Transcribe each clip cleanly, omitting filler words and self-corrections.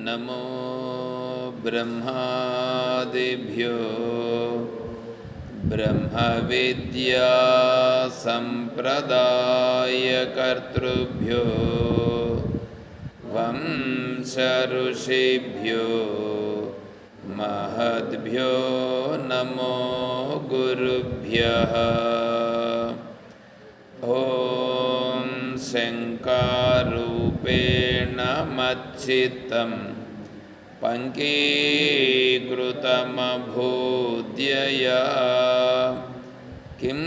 नमो ब्रह्मादिभ्यो ब्रह्मविद्या संप्रदायकर्तृभ्यो वंश ऋषिभ्यो महद्भ्यो नमो गुरुभ्यः। ॐ शङ्कारूपेण मच्चित्तं पङ्कीकृतमभूद्यया किं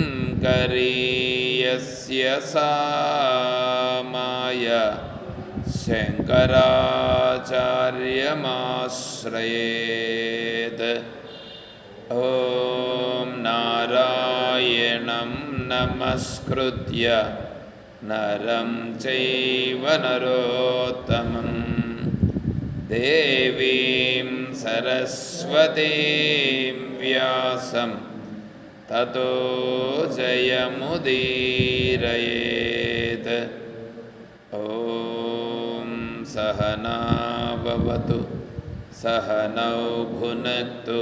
करीयस्य सा माया शङ्कराचार्यमाश्रयेत्। ॐ नारायणं नमस्कृत्य नरं चैव नरोत्तमं देवीं सरस्वतीं व्यासं ततो जयमुदीरयेत्। ॐ सहना भवतु सहनौ भुनक्तु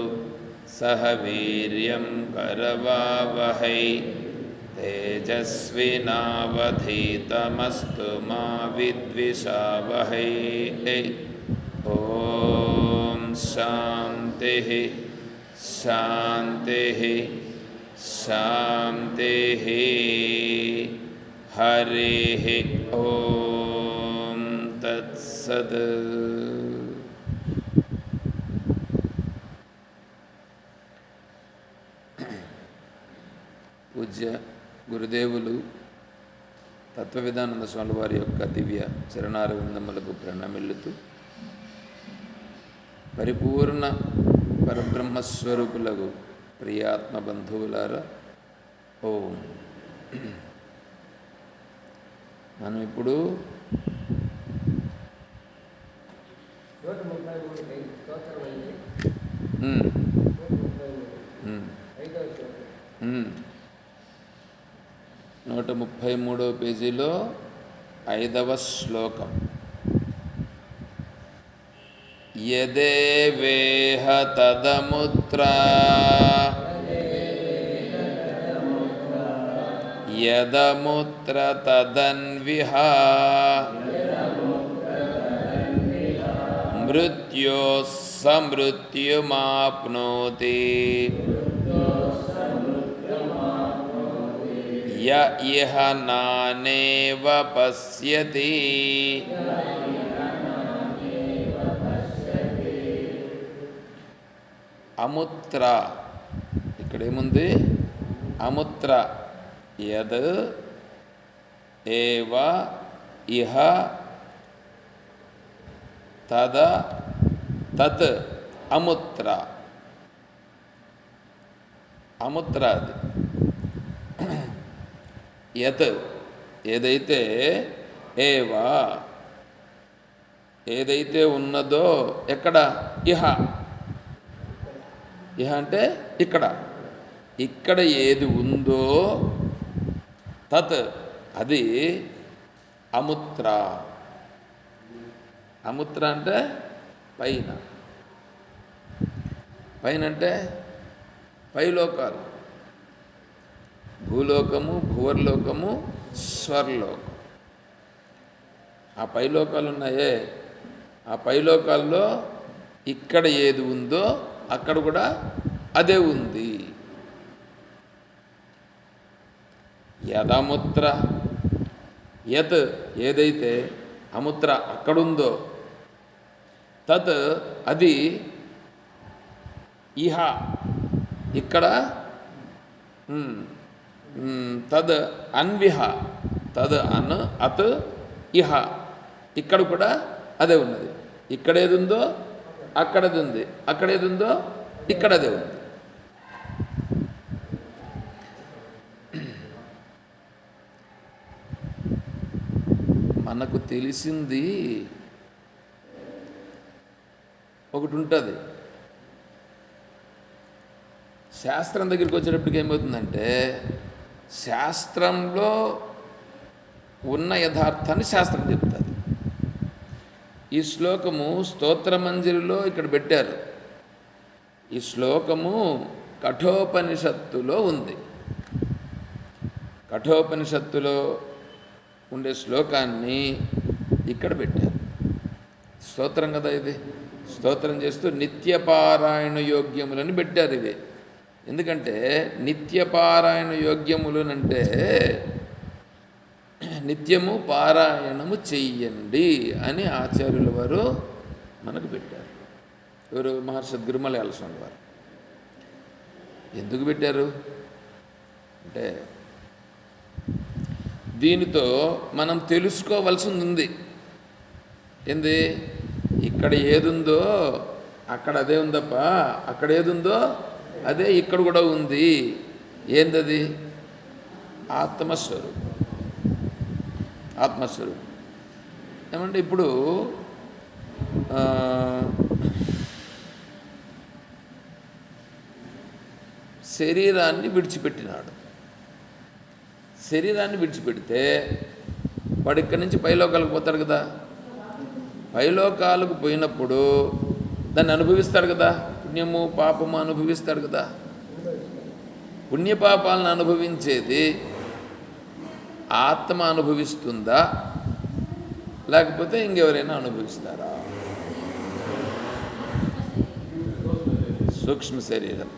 सह वीर्यं करवावहै तेजस्विनावधीतमस्तु मा विद्विषावहै। ॐ शान्तिः शान्तिः शान्तिः। हरिः ॐ तत्सत्। పూజ్య గురుదేవులు తత్వవిధానంద స్వామి వారి యొక్క దివ్య చరణారవిందములకు ప్రణమిల్లుతూ పరిపూర్ణ పరబ్రహ్మస్వరూపులకు ప్రియాత్మ బంధువులారా, ఓం. మనం ఇప్పుడు నూట 33వ పేజీలో 5వ శ్లోకం. యదేవేహ తదముత్ర యదముత్ర తదన్విహ మృత్యోః సమృత్యుమాప్నోతి య ఇహ నానేవ పశ్యతి. అముత్ర ఇక్కడేముంది? అముత్ర యద్ ఏవ ఇహ తద తత్ అముత్ర. అముత్ర అది యత్ ఏదైతే, ఏవా ఏదైతే ఉన్నదో, ఎక్కడ? ఇహ. ఇహ అంటే ఇక్కడ. ఇక్కడ ఏది ఉందో తత్ అది అముత్ర. అముత్ర అంటే పైన. పైన అంటే పైలోకాలు. భూలోకము, భువర్లోకము, స్వర్లోకం. ఆ పైలోకాలు ఉన్నాయే, ఆ పైలోకాల్లో ఇక్కడ ఏది ఉందో అక్కడ కూడా అదే ఉంది. యదముత్ర యత్ ఏదైతే అముత్ర అక్కడుందో, తత్ అది, ఇహ ఇక్కడ, తద్ అన్విహ తద్ అన్ అత్ ఇహ, ఇక్కడ కూడా అదే ఉన్నది. ఇక్కడేది ఉందో అక్కడది ఉంది, అక్కడేది ఉందో ఇక్కడ అదే ఉంది. మనకు తెలిసింది ఒకటి ఉంటుంది. శాస్త్రం దగ్గరికి వచ్చేటప్పటికి ఏమవుతుందంటే, శాస్త్రంలో ఉన్న యథార్థాన్ని శాస్త్రం చెప్తుంది. ఈ శ్లోకము స్తోత్రమంజరిలో ఇక్కడ పెట్టారు. ఈ శ్లోకము కఠోపనిషత్తులో ఉంది. కఠోపనిషత్తులో ఉండే శ్లోకాన్ని ఇక్కడ పెట్టారు. స్తోత్రం కదా ఇది. స్తోత్రం చేస్తూ నిత్యపారాయణ యోగ్యములని పెట్టారు ఇవి. ఎందుకంటే నిత్యపారాయణ యోగ్యములనంటే నిత్యము పారాయణము చెయ్యండి అని ఆచార్యుల వారు మనకు పెట్టారు. ఎవరు? మహర్షి గురుమలయాల స్వామి వారు. ఎందుకు పెట్టారు అంటే, దీనితో మనం తెలుసుకోవలసింది ఉంది. ఏంది? ఇక్కడ ఏదుందో అక్కడ అదే ఉందప్ప, అక్కడ ఏదుందో అదే ఇక్కడ కూడా ఉంది. ఏందది? ఆత్మస్వరూపం. ఆత్మస్వరూపం ఏమంటే, ఇప్పుడు శరీరాన్ని విడిచిపెట్టినాడు. శరీరాన్ని విడిచిపెడితే వాడు ఇక్కడి నుంచి పైలోకాలకు పోతాడు కదా. పైలోకాలకు పోయినప్పుడు దాన్ని అనుభవిస్తాడు కదా. పుణ్యము పాపము అనుభవిస్తాడు కదా. పుణ్యపాపాలను అనుభవించేది ఆత్మ అనుభవిస్తుందా, లేకపోతే ఇంకెవరైనా అనుభవిస్తారా? సూక్ష్మ శరీరం.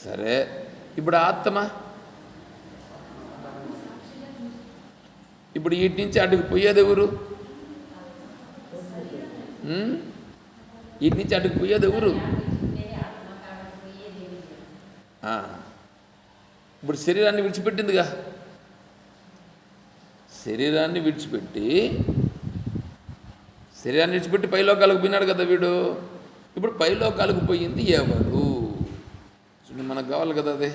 సరే, ఇప్పుడు ఆత్మ ఇప్పుడు వీటి నుంచి అటుకు పోయేది ఎవరు? వీటి నుంచి అటుకు పోయేది ఎవరు? ఇప్పుడు శరీరాన్ని విడిచిపెట్టిందిగా. శరీరాన్ని విడిచిపెట్టి పైలోకాలకు పోయినాడు కదా వీడు. ఇప్పుడు పైలోకాలకు పోయింది ఎవరు? చూడండి, మనకు కావాలి కదా అదే.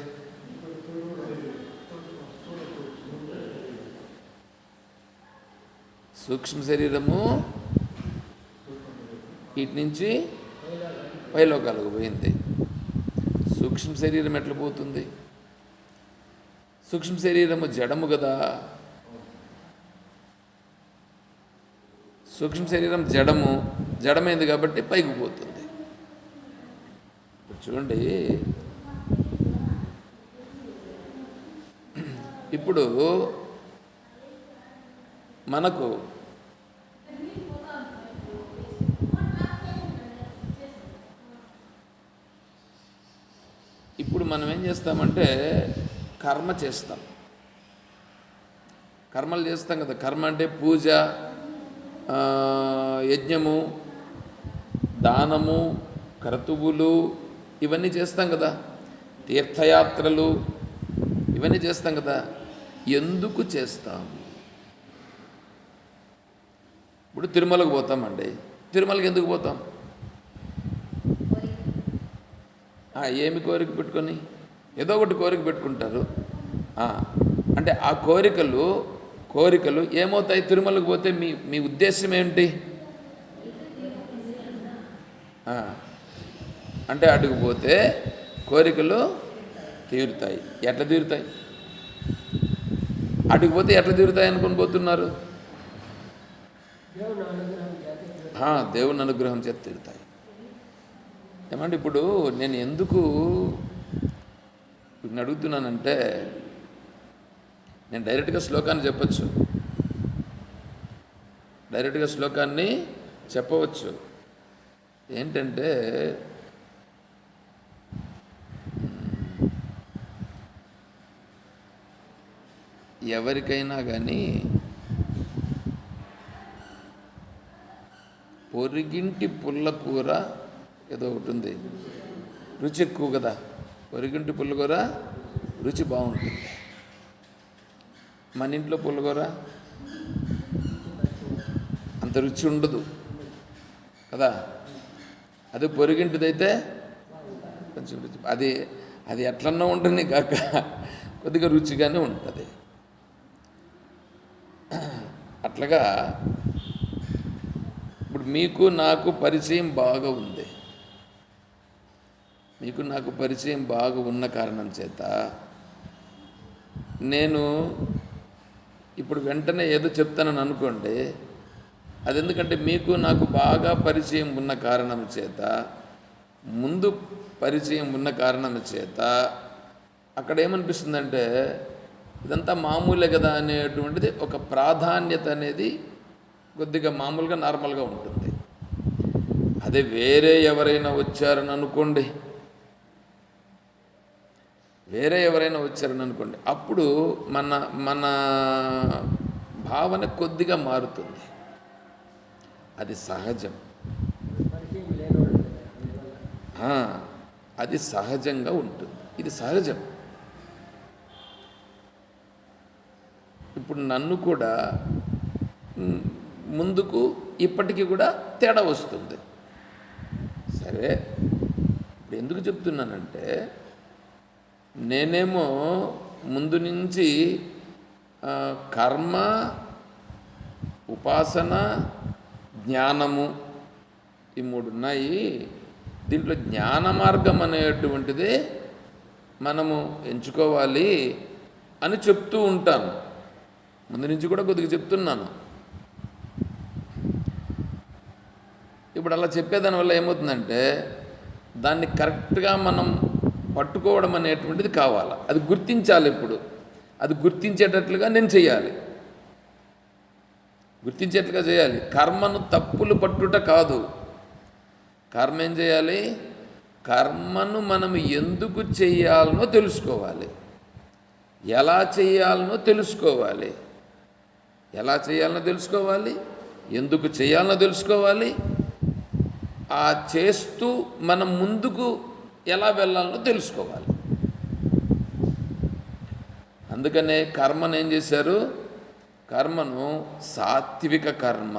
సూక్ష్మ శరీరము వీటి నుంచి పైలోకాలకు పోయింది. సూక్ష్మ శరీరం ఎట్లా పోతుంది? సూక్ష్మ శరీరము జడము కదా. సూక్ష్మ శరీరం జడమైంది కాబట్టి పైకి పోతుంది. చూడండి, ఇప్పుడు మనకు మనం ఏం చేస్తామంటే కర్మ చేస్తాం. కర్మలు చేస్తాం కదా. కర్మ అంటే పూజ, యజ్ఞము, దానము, క్రతువులు ఇవన్నీ చేస్తాం కదా. తీర్థయాత్రలు ఇవన్నీ చేస్తాం కదా. ఎందుకు చేస్తాం? ఇప్పుడు తిరుమలకు పోతామండి. తిరుమలకి ఎందుకు పోతాం? ఏమి కోరిక పెట్టుకొని? ఏదో ఒకటి కోరిక పెట్టుకుంటారు. అంటే ఆ కోరికలు ఏమవుతాయి? తిరుమలకు పోతే మీ ఉద్దేశం ఏంటి? అంటే అటుకు పోతే కోరికలు తీరుతాయి. ఎట్లా తీరుతాయి? అటుకు పోతే ఎట్లా తీరుతాయి అనుకుని పోతున్నారు? దేవుని అనుగ్రహం చేత తీరుతాయి. ఏమంటే, ఇప్పుడు నేను ఎందుకు అడుగుతున్నానంటే, నేను డైరెక్ట్గా శ్లోకాన్ని చెప్పవచ్చు. ఏంటంటే, ఎవరికైనా కానీ పొరిగింటి పుల్లకూర ఏదో ఒకటి ఉంది, రుచి ఎక్కువ కదా. పొరిగింటి పుల్లకూర రుచి బాగుంటుంది. మన ఇంట్లో పుల్లకూర అంత రుచి ఉండదు కదా. అది పొరుగింటిదైతే కొంచెం రుచి, అది అది ఎట్లన్నా ఉంటుంది కాక కొద్దిగా రుచిగానే ఉంటుంది. అట్లాగా ఇప్పుడు మీకు నాకు పరిచయం బాగా ఉంది. మీకు నాకు పరిచయం బాగా ఉన్న కారణం చేత నేను ఇప్పుడు వెంటనే ఏదో చెప్తానని అనుకోండి, అది ఎందుకంటే మీకు నాకు బాగా పరిచయం ఉన్న కారణం చేత, ముందు పరిచయం ఉన్న కారణం చేత అక్కడ ఏమనిపిస్తుందంటే ఇదంతా మామూలే కదా అనేటువంటిది ఒక ప్రాధాన్యత అనేది కొద్దిగా మామూలుగా నార్మల్గా ఉంటుంది. అదే వేరే ఎవరైనా వచ్చారని అనుకోండి, అప్పుడు మన మన భావన కొద్దిగా మారుతుంది. అది సహజం, అది సహజంగా ఉంటుంది. ఇది సహజం. ఇప్పుడు నన్ను కూడా ముందుకు ఇప్పటికీ కూడా తేడా వస్తుంది. సరే, ఇప్పుడు ఎందుకు చెప్తున్నానంటే నేనేమో ముందు నుంచి కర్మ, ఉపాసన, జ్ఞానము ఈ మూడు ఉన్నాయి. దీంట్లో జ్ఞాన మార్గం అనేటువంటిది మనము ఎంచుకోవాలి అని చెప్తూ ఉంటాను. ముందు నుంచి కూడా కొద్దిగా చెప్తున్నాను. ఇప్పుడు అలా చెప్పేదాని వల్ల ఏమవుతుందంటే దాన్ని కరెక్ట్గా మనం పట్టుకోవడం అనేటువంటిది కావాలి. అది గుర్తించాలి. ఇప్పుడు అది గుర్తించేటట్లుగా నేను చేయాలి, గుర్తించేట్లుగా చేయాలి. కర్మను తప్పులు పట్టుట కాదు. కర్మ ఏం చేయాలి? కర్మను మనం ఎందుకు చేయాలనో తెలుసుకోవాలి, ఎలా చేయాలనో తెలుసుకోవాలి, ఎందుకు చేయాలనో తెలుసుకోవాలి. ఆ చేస్తూ మనం ముందుకు ఎలా వెళ్ళాలనో తెలుసుకోవాలి. అందుకనే కర్మను ఏం చేశారు? కర్మను సాత్విక కర్మ,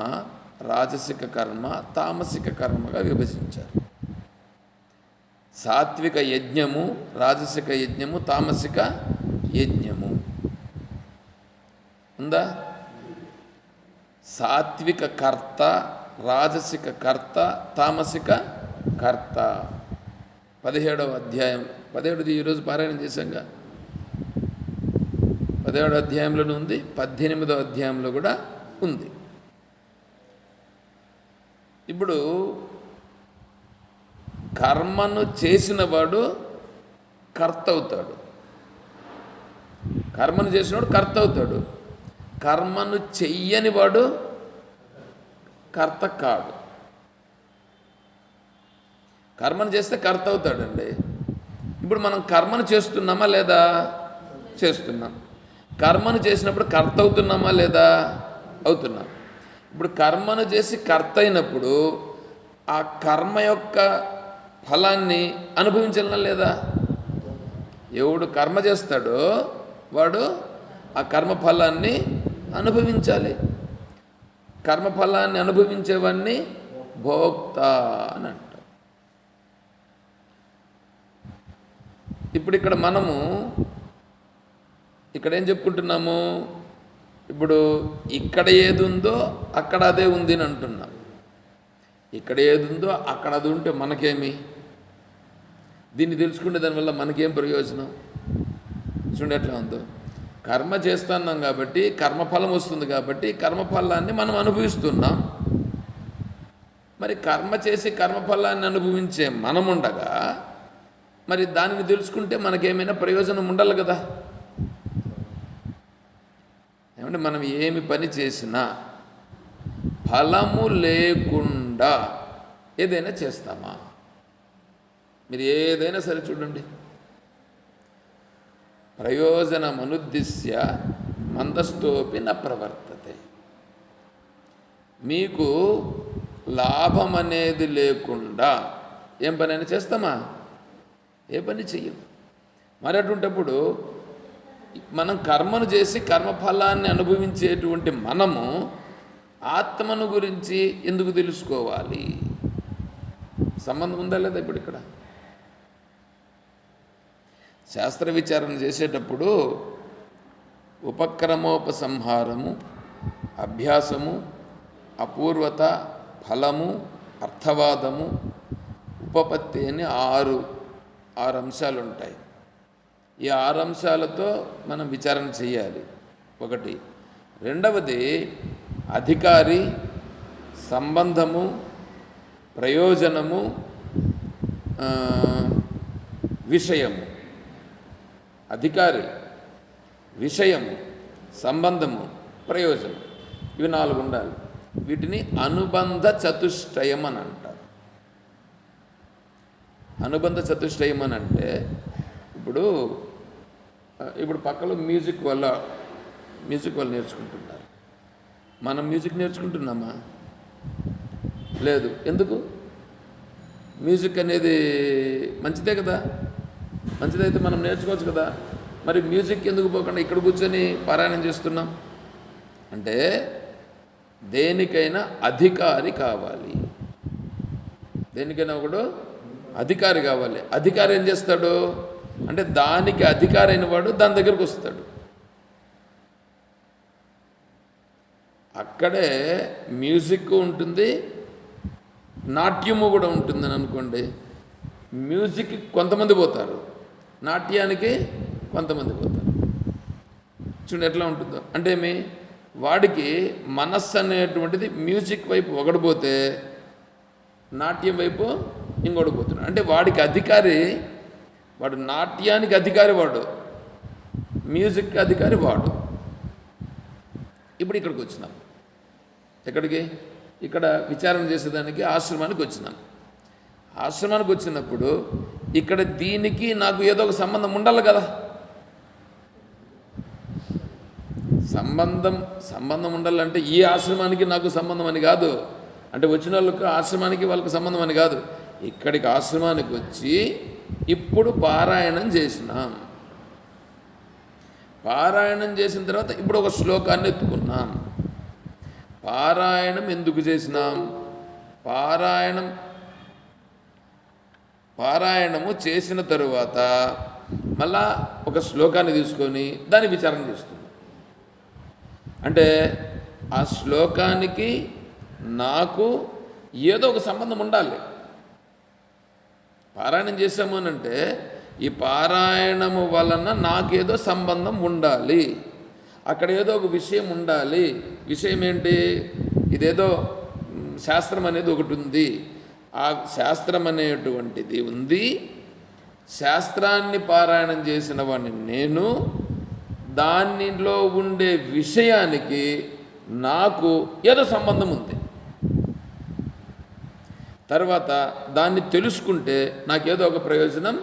రాజసిక కర్మ, తామసిక కర్మగా విభజించారు. సాత్విక యజ్ఞము, రాజసిక యజ్ఞము, తామసిక యజ్ఞము ఉందా? సాత్విక కర్త, రాజసిక కర్త, తామసిక కర్త. 17వ అధ్యాయం, 17ది ఈరోజు పారాయణం చేశాంగా, 17వ అధ్యాయంలోనే ఉంది, 18వ అధ్యాయంలో కూడా ఉంది. ఇప్పుడు కర్మను చేసిన వాడు కర్త అవుతాడు. కర్మను చేసినవాడు కర్త అవుతాడు. కర్మను చెయ్యని వాడు కర్త కాడు. కర్మను చేస్తే కర్త అవుతాడండి. ఇప్పుడు మనం కర్మను చేస్తున్నామా లేదా? చేస్తున్నాం. కర్మను చేసినప్పుడు కర్త అవుతున్నామా లేదా? అవుతున్నాం. ఇప్పుడు కర్మను చేసి కర్త అయినప్పుడు ఆ కర్మ యొక్క ఫలాన్ని అనుభవించాలనా లేదా? ఎవడు కర్మ చేస్తాడో వాడు ఆ కర్మ ఫలాన్ని అనుభవించాలి. కర్మఫలాన్ని అనుభవించేవాడిని భోక్త అని అంటారు. ఇప్పుడు ఇక్కడ మనము ఇక్కడ ఏం చెప్పుకుంటున్నాము? ఇప్పుడు ఇక్కడ ఏది ఉందో అక్కడ అదే ఉంది అని అంటున్నాం. ఇక్కడ ఏది ఉందో అక్కడ అది ఉంటే మనకేమి? దీన్ని తెలుసుకుంటే దానివల్ల మనకేం ప్రయోజనం? చూడండి ఎట్లా ఉందో. కర్మ చేస్తున్నాం కాబట్టి కర్మఫలం వస్తుంది కాబట్టి కర్మఫలాన్ని మనం అనుభవిస్తున్నాం. మరి కర్మ చేసి కర్మఫలాన్ని అనుభవించే మనముండగా మరి దానిని తెలుసుకుంటే మనకేమైనా ప్రయోజనం ఉండాలి కదా. ఏమంటే మనం ఏమి పని చేసినా ఫలము లేకుండా ఏదైనా చేస్తామా? మీరు ఏదైనా సరే చూడండి, ప్రయోజనమనుద్దిశ్య మందస్థోపి న ప్రవర్తతే. మీకు లాభం అనేది లేకుండా ఏం పనైనా చేస్తామా? ఏ పని చెయ్యం. మరి అటువంటిప్పుడు మనం కర్మను చేసి కర్మఫలాన్ని అనుభవించేటువంటి మనము ఆత్మను గురించి ఎందుకు తెలుసుకోవాలి? సంబంధం ఉందా లేదా? ఇప్పుడు ఇక్కడ శాస్త్ర విచారణ చేసేటప్పుడు ఉపక్రమోపసంహారము, అభ్యాసము, అపూర్వత, ఫలము, అర్థవాదము, ఉపపత్తి అని ఆరు అంశాలు ఉంటాయి. ఈ 6 అంశాలతో మనం విచారణ చేయాలి. ఒకటి. రెండవది అధికారి, సంబంధము, ప్రయోజనము, విషయము. అధికారి, విషయము, సంబంధము, ప్రయోజనం, ఇవి 4 ఉండాలి. వీటిని అనుబంధ చతుష్టయం అని అంటారు. అనుబంధ చతుష్టయం అని అంటే ఇప్పుడు పక్కలో మ్యూజిక్ వాళ్ళు నేర్చుకుంటున్నారు. మనం మ్యూజిక్ నేర్చుకుంటున్నామా? లేదు. ఎందుకు? మ్యూజిక్ అనేది మంచిదే కదా, మంచిదైతే మనం నేర్చుకోవచ్చు కదా. మరి మ్యూజిక్ ఎందుకు పోకుండా ఇక్కడ కూర్చొని పారాయణం చేస్తున్నాం అంటే దేనికైనా అధికారి కావాలి. దేనికైనా ఒకడు అధికారి కావాలి. అధికారి ఏం చేస్తాడు అంటే దానికి అధికారి అయిన వాడు దాని దగ్గరకు వస్తాడు. అక్కడే మ్యూజిక్ ఉంటుంది, నాట్యము కూడా ఉంటుందని అనుకోండి. మ్యూజిక్ కొంతమంది పోతారు, నాట్యానికి కొంతమంది పోతారు. చూడండి ఎట్లా ఉంటుందో. అంటే వాడికి మనస్సు అనేటువంటిది మ్యూజిక్ వైపు ఒకడు పోతే నాట్యం వైపు ఇంకోటి పోతున్నాడు. అంటే వాడికి అధికారి వాడు, నాట్యానికి అధికారి వాడు, మ్యూజిక్ అధికారి వాడు. ఇప్పుడు ఇక్కడికి వచ్చినాం. ఎక్కడికి? ఇక్కడ విచారణ చేసేదానికి ఆశ్రమానికి వచ్చినాం. ఆశ్రమానికి వచ్చినప్పుడు ఇక్కడ దీనికి నాకు ఏదో ఒక సంబంధం ఉండాలి కదా. సంబంధం ఉండాలంటే ఈ ఆశ్రమానికి నాకు సంబంధం అని కాదు, అంటే వచ్చిన వాళ్ళకు ఆశ్రమానికి వాళ్ళకి సంబంధం అని కాదు. ఇక్కడికి ఆశ్రమానికి వచ్చి ఇప్పుడు పారాయణం చేసినాం. పారాయణం చేసిన తర్వాత ఇప్పుడు ఒక శ్లోకాన్ని ఎత్తుకున్నాం. పారాయణం ఎందుకు చేసినాం? పారాయణము చేసిన తరువాత మళ్ళా ఒక శ్లోకాన్ని తీసుకొని దాన్ని విచారణ చేస్తున్నాం. అంటే ఆ శ్లోకానికి నాకు ఏదో ఒక సంబంధం ఉండాలి. పారాయణం చేసాము అని అంటే ఈ పారాయణము వలన నాకేదో సంబంధం ఉండాలి, అక్కడ ఏదో ఒక విషయం ఉండాలి. విషయం ఏంటి? ఇదేదో శాస్త్రం అనేది ఒకటి ఉంది, ఆ శాస్త్రం అనేటువంటిది ఉంది. శాస్త్రాన్ని పారాయణం చేసిన వాడిని నేను, దానిలో ఉండే విషయానికి నాకు ఏదో సంబంధం ఉంది. తర్వాత దాన్ని తెలుసుకుంటే నాకేదో ఒక ప్రయోజనం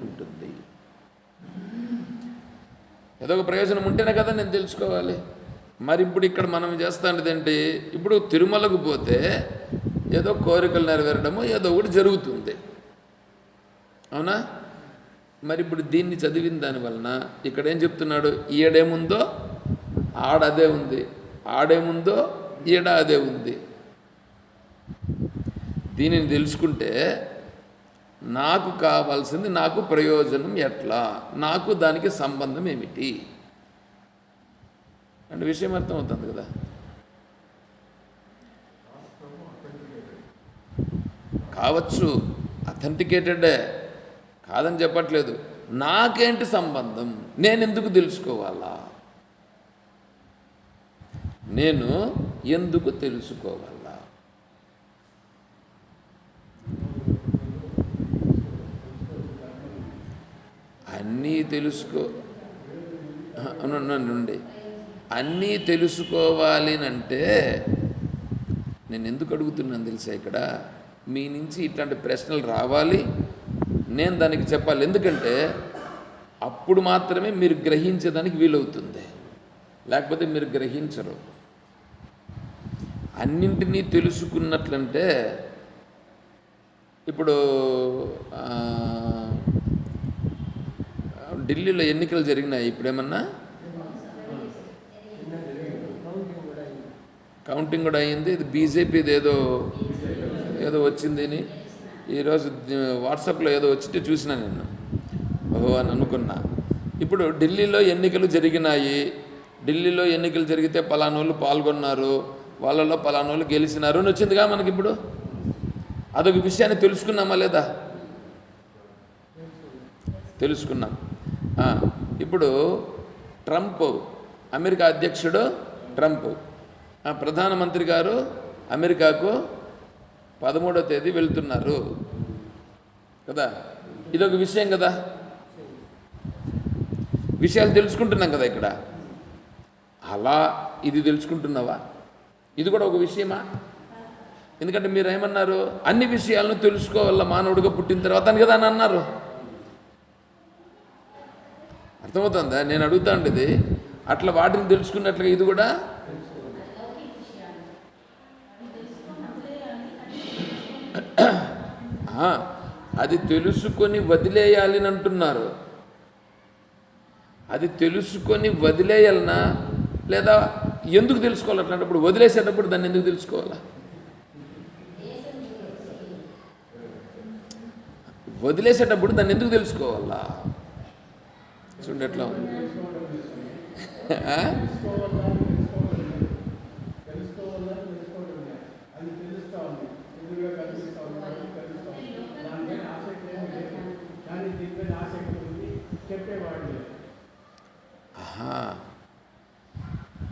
ఉంటుంది. ఏదో ఒక ప్రయోజనం ఉంటేనే కదా నేను తెలుసుకోవాలి. మరి ఇప్పుడు ఇక్కడ మనం చేస్తాంటిది ఏంటి? ఇప్పుడు తిరుమలకు పోతే ఏదో కోరికలు నెరవేరడము ఏదో ఒకటి జరుగుతుంది, అవునా? మరి ఇప్పుడు దీన్ని చదివిన దానివలన ఇక్కడ ఏం చెప్తున్నాడు? ఈడేముందో ఆడదే ఉంది, ఆడేముందో ఈడ అదే ఉంది. దీనిని తెలుసుకుంటే నాకు కావాల్సింది, నాకు ప్రయోజనం ఎట్లా, నాకు దానికి సంబంధం ఏమిటి అంటే విషయం అర్థమవుతుంది కదా. కావచ్చు, అథెంటికేటెడే, కాదని చెప్పట్లేదు. నాకేంటి సంబంధం? నేను ఎందుకు తెలుసుకోవాలా? నేను ఎందుకు తెలుసుకోవాలా? అన్నీ నుండి అన్నీ తెలుసుకోవాలి అంటే నేను ఎందుకు అడుగుతున్నాను తెలుసా? ఇక్కడ మీ నుంచి ఇట్లాంటి ప్రశ్నలు రావాలి, నేను దానికి చెప్పాలి. ఎందుకంటే అప్పుడు మాత్రమే మీరు గ్రహించేదానికి వీలవుతుంది, లేకపోతే మీరు గ్రహించరు. అన్నింటినీ తెలుసుకున్నట్లంటే ఇప్పుడు ఢిల్లీలో ఎన్నికలు జరిగినాయి ఇప్పుడేమన్నా కౌంటింగ్ కూడా అయింది. ఇది బీజేపీది ఏదో వచ్చిందని ఈరోజు వాట్సాప్లో ఏదో వచ్చితే చూసినా నేను, ఓహో అని అనుకున్నా. ఇప్పుడు ఢిల్లీలో ఎన్నికలు జరిగినాయి, ఢిల్లీలో ఎన్నికలు జరిగితే పలానోళ్ళు పాల్గొన్నారు, వాళ్ళలో పలానోళ్ళు గెలిచినారు అని వచ్చిందిగా మనకి. ఇప్పుడు అదొక విషయాన్ని తెలుసుకున్నామా లేదా? తెలుసుకున్నాం. ఇప్పుడు ట్రంప్, అమెరికా అధ్యక్షుడు ట్రంప్, ప్రధానమంత్రి గారు అమెరికాకు 13వ తేదీ వెళ్తున్నారు కదా. ఇదొక విషయం కదా, విషయాలు తెలుసుకుంటున్నాం కదా ఇక్కడ. అలా ఇది తెలుసుకుంటున్నావా? ఇది కూడా ఒక విషయమా? ఎందుకంటే మీరు ఏమన్నారు, అన్ని విషయాలను తెలుసుకోవాల మానవుడిగా పుట్టిన తర్వాత అని కదా అని అన్నారు. అర్థమవుతుందా నేను అడుగుతా ఉండేది? అట్లా వాటిని తెలుసుకున్నట్లుగా ఇది కూడా అది తెలుసుకొని వదిలేయాలి అని అంటున్నారు. అది తెలుసుకొని వదిలేయాలనా లేదా ఎందుకు తెలుసుకోవాలి? అట్లాంటప్పుడు వదిలేసేటప్పుడు దాన్ని ఎందుకు తెలుసుకోవాలా? వదిలేసేటప్పుడు దాన్ని ఎందుకు తెలుసుకోవాలా? చూడండి ఎట్లా ఉంది.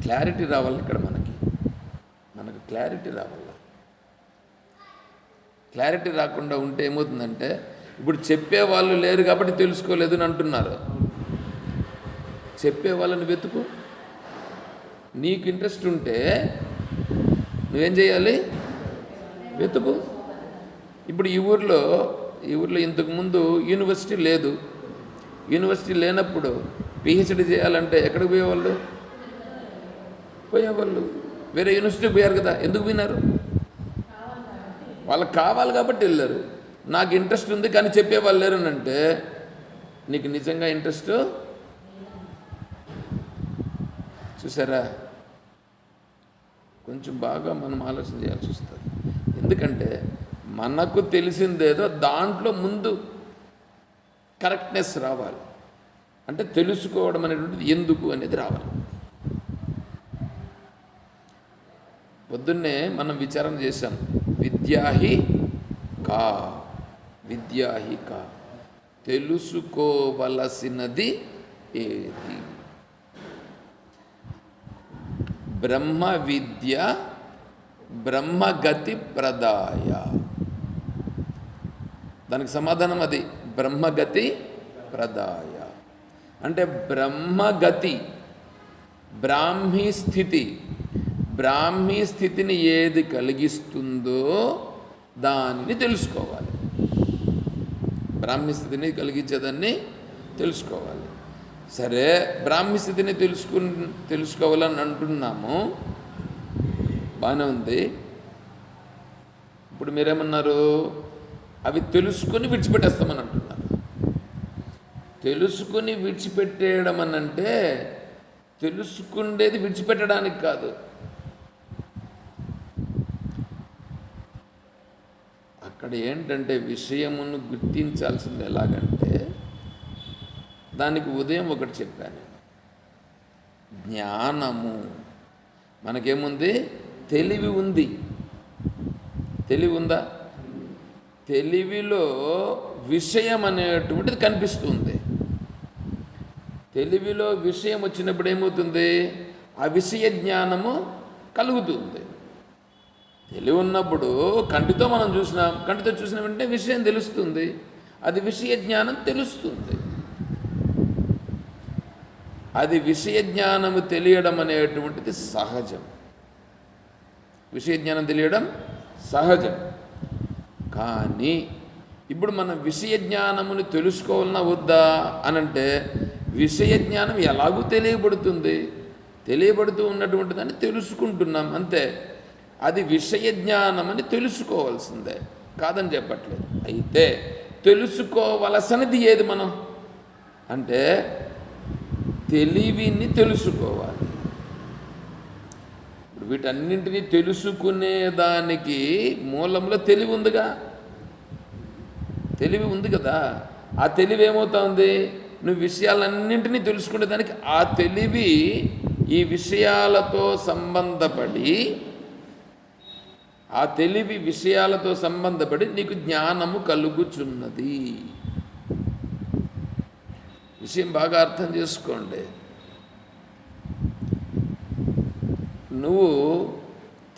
క్లారిటీ రావాలి ఇక్కడ, మనకు క్లారిటీ రావాలి. క్లారిటీ రాకుండా ఉంటే ఏమవుతుందంటే, ఇప్పుడు చెప్పేవాళ్ళు లేరు కాబట్టి తెలుసుకోలేదు అని అంటున్నారు. చెప్పే వాళ్ళని వెతుకు. నీకు ఇంట్రెస్ట్ ఉంటే నువ్వేం చేయాలి? వెతుకు. ఇప్పుడు ఈ ఊర్లో ఇంతకుముందు యూనివర్సిటీ లేదు. యూనివర్సిటీ లేనప్పుడు పిహెచ్డి చేయాలంటే ఎక్కడికి పోయేవాళ్ళు వేరే యూనివర్సిటీకి పోయారు కదా. ఎందుకు పోయినారు? వాళ్ళకి కావాలి కాబట్టి వెళ్ళారు. నాకు ఇంట్రెస్ట్ ఉంది కానీ చెప్పేవాళ్ళు లేరు అని అంటే, నీకు నిజంగా ఇంట్రెస్ట్ చూసారా? కొంచెం బాగా మనం ఆలోచన చేయాల్సి వస్తుంది. ఎందుకంటే మనకు తెలిసిందేదో దాంట్లో ముందు కరెక్ట్నెస్ రావాలి. అంటే తెలుసుకోవడం అనేటువంటిది ఎందుకు అనేది రావాలి. పొద్దున్నే మనం విచారణ చేశాం, విద్యాహి కా తెలుసుకోవలసినది ఏది? బ్రహ్మ విద్య బ్రహ్మగతి ప్రదాయ. దానికి సమాధానం అది, బ్రహ్మగతి ప్రదాయ. అంటే బ్రహ్మగతి, బ్రాహ్మీ స్థితిని ఏది కలిగిస్తుందో దానిని తెలుసుకోవాలి. బ్రాహ్మీ స్థితిని కలిగించేదాన్ని తెలుసుకోవాలి. సరే, బ్రాహ్మీ స్థితిని తెలుసుకోవాలని అంటున్నాము, బాగానే ఉంది. ఇప్పుడు మీరేమన్నారు? అవి తెలుసుకొని విడిచిపెట్టేస్తామని అంటున్నారు. తెలుసుకొని విడిచిపెట్టేయడం అని అంటే తెలుసుకుండేది విడిచిపెట్టడానికి కాదు. అక్కడ ఏంటంటే విషయమును గుర్తించాల్సింది ఎలాగంటే, దానికి ఉదయం ఒకటి చెప్పాను, జ్ఞానము. మనకేముంది? తెలివి ఉంది. తెలివి ఉందా? తెలివిలో విషయం అనేటువంటిది కనిపిస్తుంది. తెలివిలో విషయం వచ్చినప్పుడు ఏమవుతుంది? ఆ విషయ జ్ఞానము కలుగుతుంది. తెలివి ఉన్నప్పుడు కంటితో మనం కంటితో చూసిన వెంటనే విషయం తెలుస్తుంది. అది విషయ జ్ఞానం తెలుస్తుంది. అది విషయ జ్ఞానము తెలియడం అనేటువంటిది సహజం. విషయ జ్ఞానం తెలియడం సహజం. కానీ ఇప్పుడు మనం విషయ జ్ఞానముని తెలుసుకోవాలన్నా వద్దా అనంటే, విషయ జ్ఞానం ఎలాగూ తెలియబడుతూ ఉన్నటువంటి దాన్ని తెలుసుకుంటున్నాం అంతే. అది విషయ జ్ఞానం అని తెలుసుకోవాల్సిందే, కాదని చెప్పట్లేదు. అయితే తెలుసుకోవలసినది ఏది మనం అంటే తెలివిని తెలుసుకోవాలి. వీటన్నింటినీ తెలుసుకునేదానికి మూలంలో తెలివి ఉందిగా, తెలివి ఉంది కదా. ఆ తెలివి ఏమవుతుంది? నువ్వు విషయాలన్నింటినీ తెలుసుకునేదానికి ఆ తెలివి ఈ విషయాలతో సంబంధపడి, ఆ తెలివి విషయాలతో సంబంధపడి నీకు జ్ఞానము కలుగుచున్నది. విషయం బాగా అర్థం చేసుకోండి. నువ్వు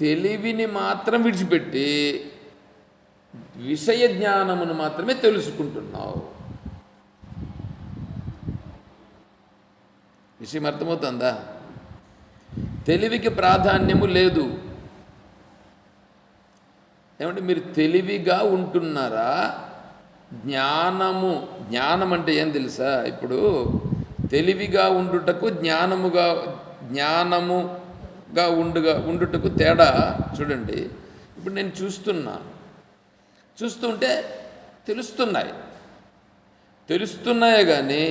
తెలివిని మాత్రం విడిచిపెట్టి విషయ జ్ఞానమును మాత్రమే తెలుసుకుంటున్నావు. విషయం అర్థమవుతుందా? తెలివికి ప్రాధాన్యము లేదు. ఏమంటే మీరు తెలివిగా ఉంటున్నారా? జ్ఞానం అంటే ఏం తెలుసా? ఇప్పుడు తెలివిగా ఉండుటకు జ్ఞానముగా ఉండుటకు తేడా చూడండి. ఇప్పుడు నేను చూస్తుంటే తెలుస్తున్నాయే కానీ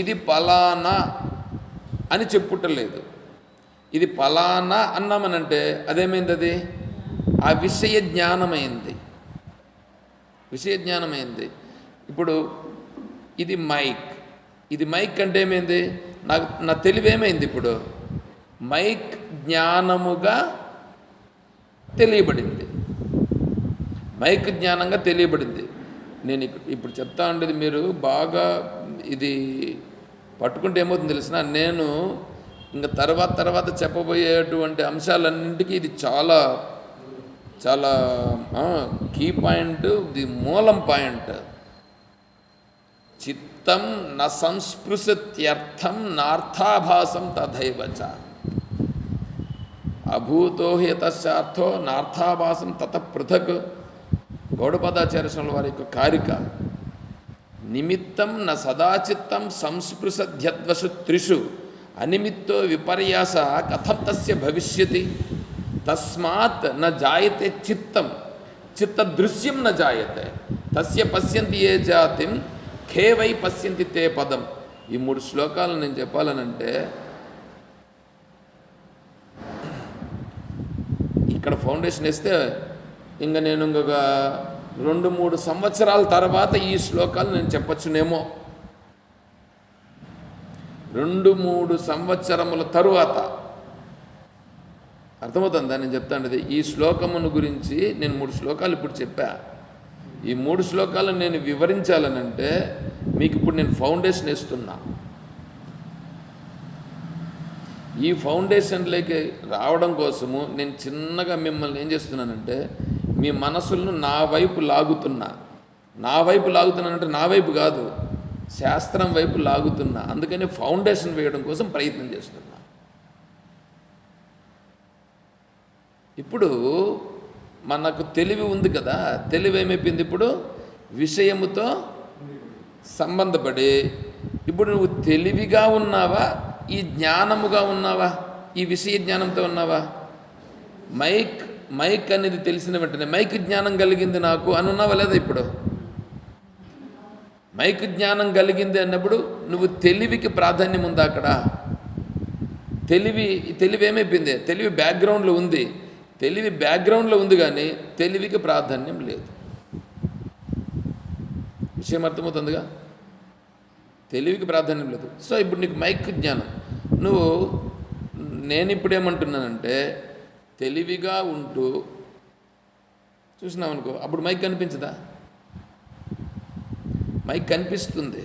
ఇది పలానా అని చెప్పుటలేదు. ఇది పలానా అన్నామనంటే అదేమైంది? అది ఆ విషయ జ్ఞానమైంది. ఇప్పుడు ఇది మైక్ అంటే ఏమైంది? నా తెలివేమైంది? ఇప్పుడు మైక్ జ్ఞానముగా తెలియబడింది. నేను ఇప్పుడు చెప్తా ఉండేది మీరు బాగా ఇది పట్టుకుంటే ఏమవుతుంది తెలిసిన, నేను ఇంకా తర్వాత చెప్పబోయేటువంటి అంశాలన్నింటికీ ఇది చాలా చాలా కీ పాయింట్, ఇది మూలం పాయింట్. చిత్తం న సంస్పృశత్యర్థం నార్థాభాసం తథైవచ అభూతో హేతశార్థో నార్థాభాసం తత పృథక్. గౌడపదాచార్య స్వామి వారి యొక్క కారిక. నిమిత్తం న సదాచిత్తం సంస్పృశధ్యద్వసు త్రిషు అనిమిత్తో విపర్యాస కథం తస్య భవిష్యతి. తస్మాత్ న జాయతే చిత్తదృశ్యం న జాయతే తస్య పశ్యంతి ఏ జాతిం ఖేవై పశ్యంతి తే పదం. ఈ 3 శ్లోకాలు నేను చెప్పాలనంటే ఇక్కడ ఫౌండేషన్ వేస్తే ఇంకా నేను ఇంకొక 2-3 సంవత్సరాల తర్వాత ఈ శ్లోకాలు నేను చెప్పచ్చునేమో. 2-3 సంవత్సరముల తరువాత అర్థమవుతుందా నేను చెప్తాను? ఈ శ్లోకమును గురించి నేను 3 శ్లోకాలు ఇప్పుడు చెప్పా. ఈ 3 శ్లోకాలు నేను వివరించాలనంటే మీకు ఇప్పుడు నేను ఫౌండేషన్ వేస్తున్నా. ఈ ఫౌండేషన్లోకి రావడం కోసము నేను చిన్నగా మిమ్మల్ని ఏం చేస్తున్నానంటే మీ మనసులను నా వైపు లాగుతున్నానంటే నా వైపు కాదు, శాస్త్రం వైపు లాగుతున్నా. అందుకని ఫౌండేషన్ వేయడం కోసం ప్రయత్నం చేస్తున్నా. ఇప్పుడు మనకు తెలివి ఉంది కదా, తెలివి ఏమైపోయింది? ఇప్పుడు విషయముతో సంబంధపడి ఇప్పుడు నువ్వు తెలివిగా ఉన్నావా, ఈ జ్ఞానముగా ఉన్నావా, ఈ విషయ జ్ఞానంతో ఉన్నావా? మైక్ అనేది తెలిసిన వెంటనే మైక్ జ్ఞానం కలిగింది నాకు అని ఉన్నావా లేదా? ఇప్పుడు మైక్ జ్ఞానం కలిగింది అన్నప్పుడు నువ్వు తెలివికి ప్రాధాన్యం ఉందా? అక్కడ తెలివి ఏమైపోయింది? తెలివి బ్యాక్గ్రౌండ్లో ఉంది కానీ తెలివికి ప్రాధాన్యం లేదు. విషయం అర్థమవుతుందిగా? తెలివికి ప్రాధాన్యం లేదు. సో ఇప్పుడు నీకు మైక్ జ్ఞానం, నేను ఇప్పుడు ఏమంటున్నానంటే తెలివిగా ఉంటూ చూసినావు అనుకో, అప్పుడు మైక్ కనిపించదా? మైక్ కనిపిస్తుంది.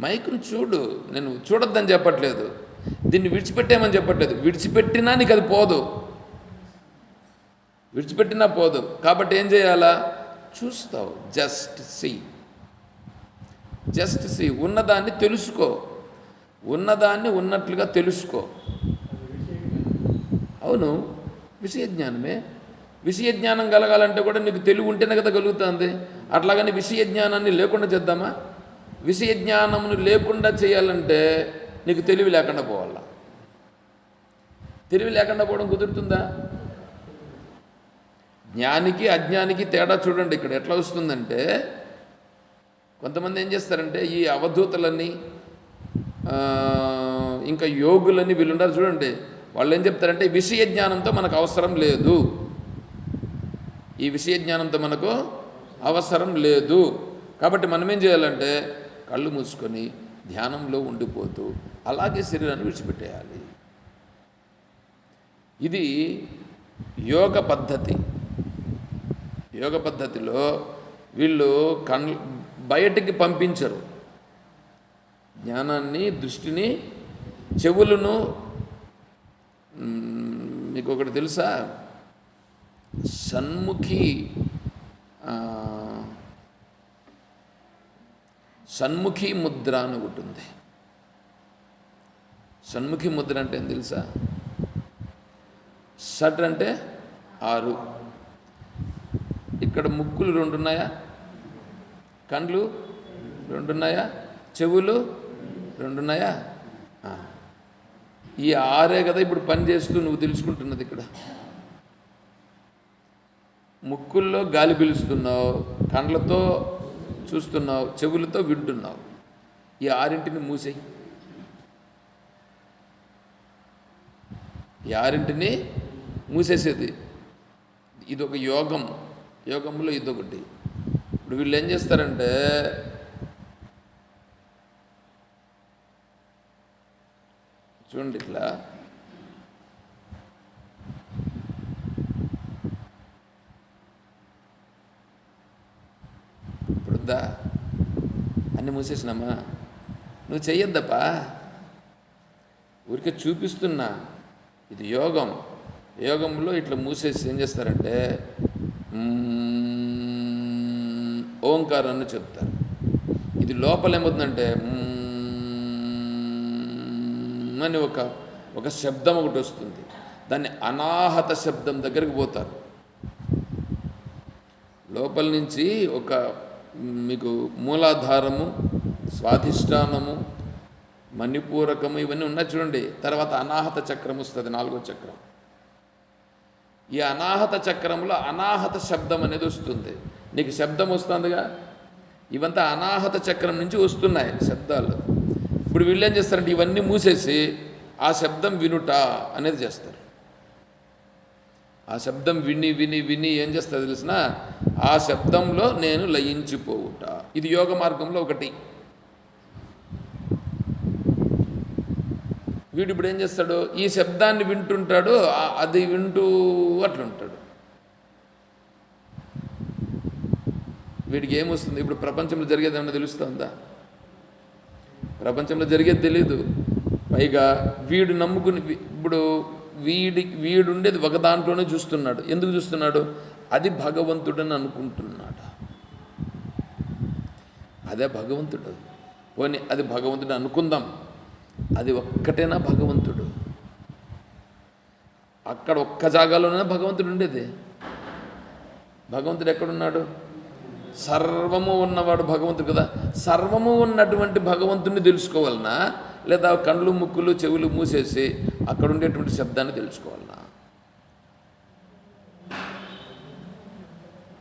మైక్ను చూడు, నేను చూడొద్దని చెప్పట్లేదు, దీన్ని విడిచిపెట్టేమని చెప్పట్లేదు. విడిచిపెట్టినా నీకు అది పోదు, కాబట్టి ఏం చేయాలా? చూస్తావు. జస్ట్ సీ, ఉన్నదాన్ని తెలుసుకో, ఉన్నదాన్ని ఉన్నట్లుగా తెలుసుకో. అవును, విషయ జ్ఞానమే. విషయ జ్ఞానం కలగాలంటే కూడా నీకు తెలివి ఉంటేనే కదా కలుగుతుంది. అట్లాగని విషయ జ్ఞానాన్ని లేకుండా చేద్దామా? విషయ జ్ఞానమును లేకుండా చేయాలంటే నీకు తెలివి లేకుండా పోవాలా. తెలివి లేకుండా పోవడం కుదురుతుందా? జ్ఞానికి అజ్ఞానికి తేడా చూడండి. ఇక్కడ ఎట్లా వస్తుందంటే కొంతమంది ఏం చేస్తారంటే ఈ అవధూతలన్నీ ఇంకా యోగులని వీళ్ళుంటారు చూడండి, వాళ్ళు ఏం చెప్తారంటే విషయ జ్ఞానంతో మనకు అవసరం లేదు, ఈ విషయ జ్ఞానంతో మనకు అవసరం లేదు. కాబట్టి మనం ఏం చేయాలంటే కళ్ళు మూసుకొని ధ్యానంలో ఉండిపోతూ అలాగే శరీరాన్ని విడిచిపెట్టేయాలి. ఇది యోగ పద్ధతి. యోగ పద్ధతిలో వీళ్ళు బయటికి పంపించరు జ్ఞానాన్ని, దృష్టిని. చెవులను, మీకు ఒకటి తెలుసా, షణ్ముఖి ముద్ర అని ఒకటి ఉంది. షణ్ముఖి ముద్ర అంటే ఏం తెలుసా? షట్ అంటే 6, ఇక్కడ ముక్కులు 2 ఉన్నాయా, కండ్లు 2 ఉన్నాయా, చెవులు 2 ఉన్నాయా? ఈ 6 కదా ఇప్పుడు పని చేస్తూ నువ్వు తెలుసుకుంటున్నది. ఇక్కడ ముక్కుల్లో గాలి పీలుస్తున్నావు, కండ్లతో చూస్తున్నావు, చెవులతో వింటున్నావు. ఈ 6 మూసేయి. ఈ 6 మూసేసేది. ఇదొక యోగం. యోగంలో ఇదొకటి. ఇప్పుడు వీళ్ళు ఏం చేస్తారంటే చూడండి, ఇట్లా ఇప్పుడుందా, అన్నీ మూసేసినామా? నువ్వు చెయ్యొద్దప్పా, ఊరికే చూపిస్తున్నా. ఇది యోగం. యోగంలో ఇట్లా మూసేసి ఏం చేస్తారంటే ఓంకారాన్ని చెప్తారు. ఇది లోపల ఏమవుతుందంటే అని ఒక శబ్దం ఒకటి వస్తుంది. దాన్ని అనాహత శబ్దం దగ్గరికి పోతారు. లోపల నుంచి ఒక మీకు మూలాధారము, స్వాధిష్టానము, మణిపూరకము ఇవన్నీ ఉన్నాయి చూడండి. తర్వాత అనాహత చక్రం వస్తుంది, 4వ చక్రం. ఈ అనాహత చక్రంలో అనాహత శబ్దం అనేది వస్తుంది. నీకు శబ్దం వస్తుందిగా, ఇవంతా అనాహత చక్రం నుంచి వస్తున్నాయి శబ్దాలు. ఇప్పుడు వీళ్ళు ఏం చేస్తారంటే ఇవన్నీ మూసేసి ఆ శబ్దం వినుట అనేది చేస్తారు. ఆ శబ్దం విని విని విని ఏం చేస్తారు తెలిసిన, ఆ శబ్దంలో నేను లయించిపోవుట. ఇది యోగ మార్గంలో ఒకటి. వీడు ఇప్పుడు ఏం చేస్తాడు, ఈ శబ్దాన్ని వింటుంటాడు, అది వింటూ అట్లుంటాడు. వీడికి ఏమొస్తుంది, ఇప్పుడు ప్రపంచంలో జరిగేది ఏమన్నా తెలుస్తుందా? ప్రపంచంలో జరిగేది తెలీదు. పైగా వీడు నమ్ముకుని ఇప్పుడు వీడుండేది ఒక దాంట్లోనే చూస్తున్నాడు. ఎందుకు చూస్తున్నాడు? అది భగవంతుడని అనుకుంటున్నాడు. అదే భగవంతుడు. పోనీ అది భగవంతుడు అనుకుందాం, అది ఒక్కటేనా భగవంతుడు? అక్కడ ఒక్క జాగాలోనే భగవంతుడు ఉండేది. భగవంతుడు ఎక్కడున్నాడు? సర్వము ఉన్నవాడు భగవంతుడు కదా. సర్వము ఉన్నటువంటి భగవంతుడిని తెలుసుకోవాలనా, లేదా కండ్లు, ముక్కులు, చెవులు మూసేసి అక్కడ ఉండేటువంటి శబ్దాన్ని తెలుసుకోవాలనా?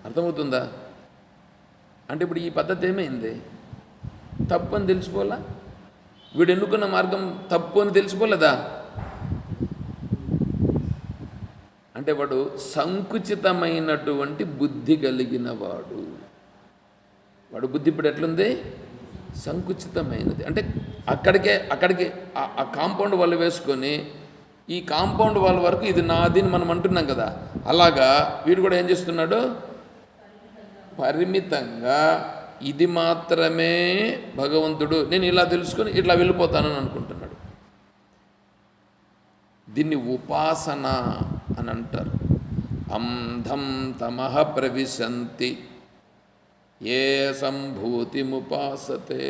అర్థమవుతుందా? అంటే ఇప్పుడు ఈ పద్ధతి ఏమైంది? తప్పు అని తెలిసిపోలా? వీడు ఎన్నుకున్న మార్గం తప్పు అని తెలిసిపోలేదా? అంటే వాడు సంకుచితమైనటువంటి బుద్ధి కలిగిన వాడు. వాడు బుద్ధి ఇప్పుడు ఎట్లుంది? సంకుచితమైనది. అంటే అక్కడికి ఆ కాంపౌండ్ వాళ్ళు వేసుకొని ఈ కాంపౌండ్ వాళ్ళ వరకు ఇది నాది అని మనం అంటున్నాం కదా. అలాగా వీడు కూడా ఏం చేస్తున్నాడు? పరిమితంగా ఇది మాత్రమే భగవంతుడు, నేను ఇలా తెలుసుకొని ఇట్లా వెళ్ళిపోతానని అనుకుంటున్నాడు. దీన్ని ఉపాసన అని అంటారు. అంధం తమః ప్రవిశంతి ఏ సంభూతిముపాసతే.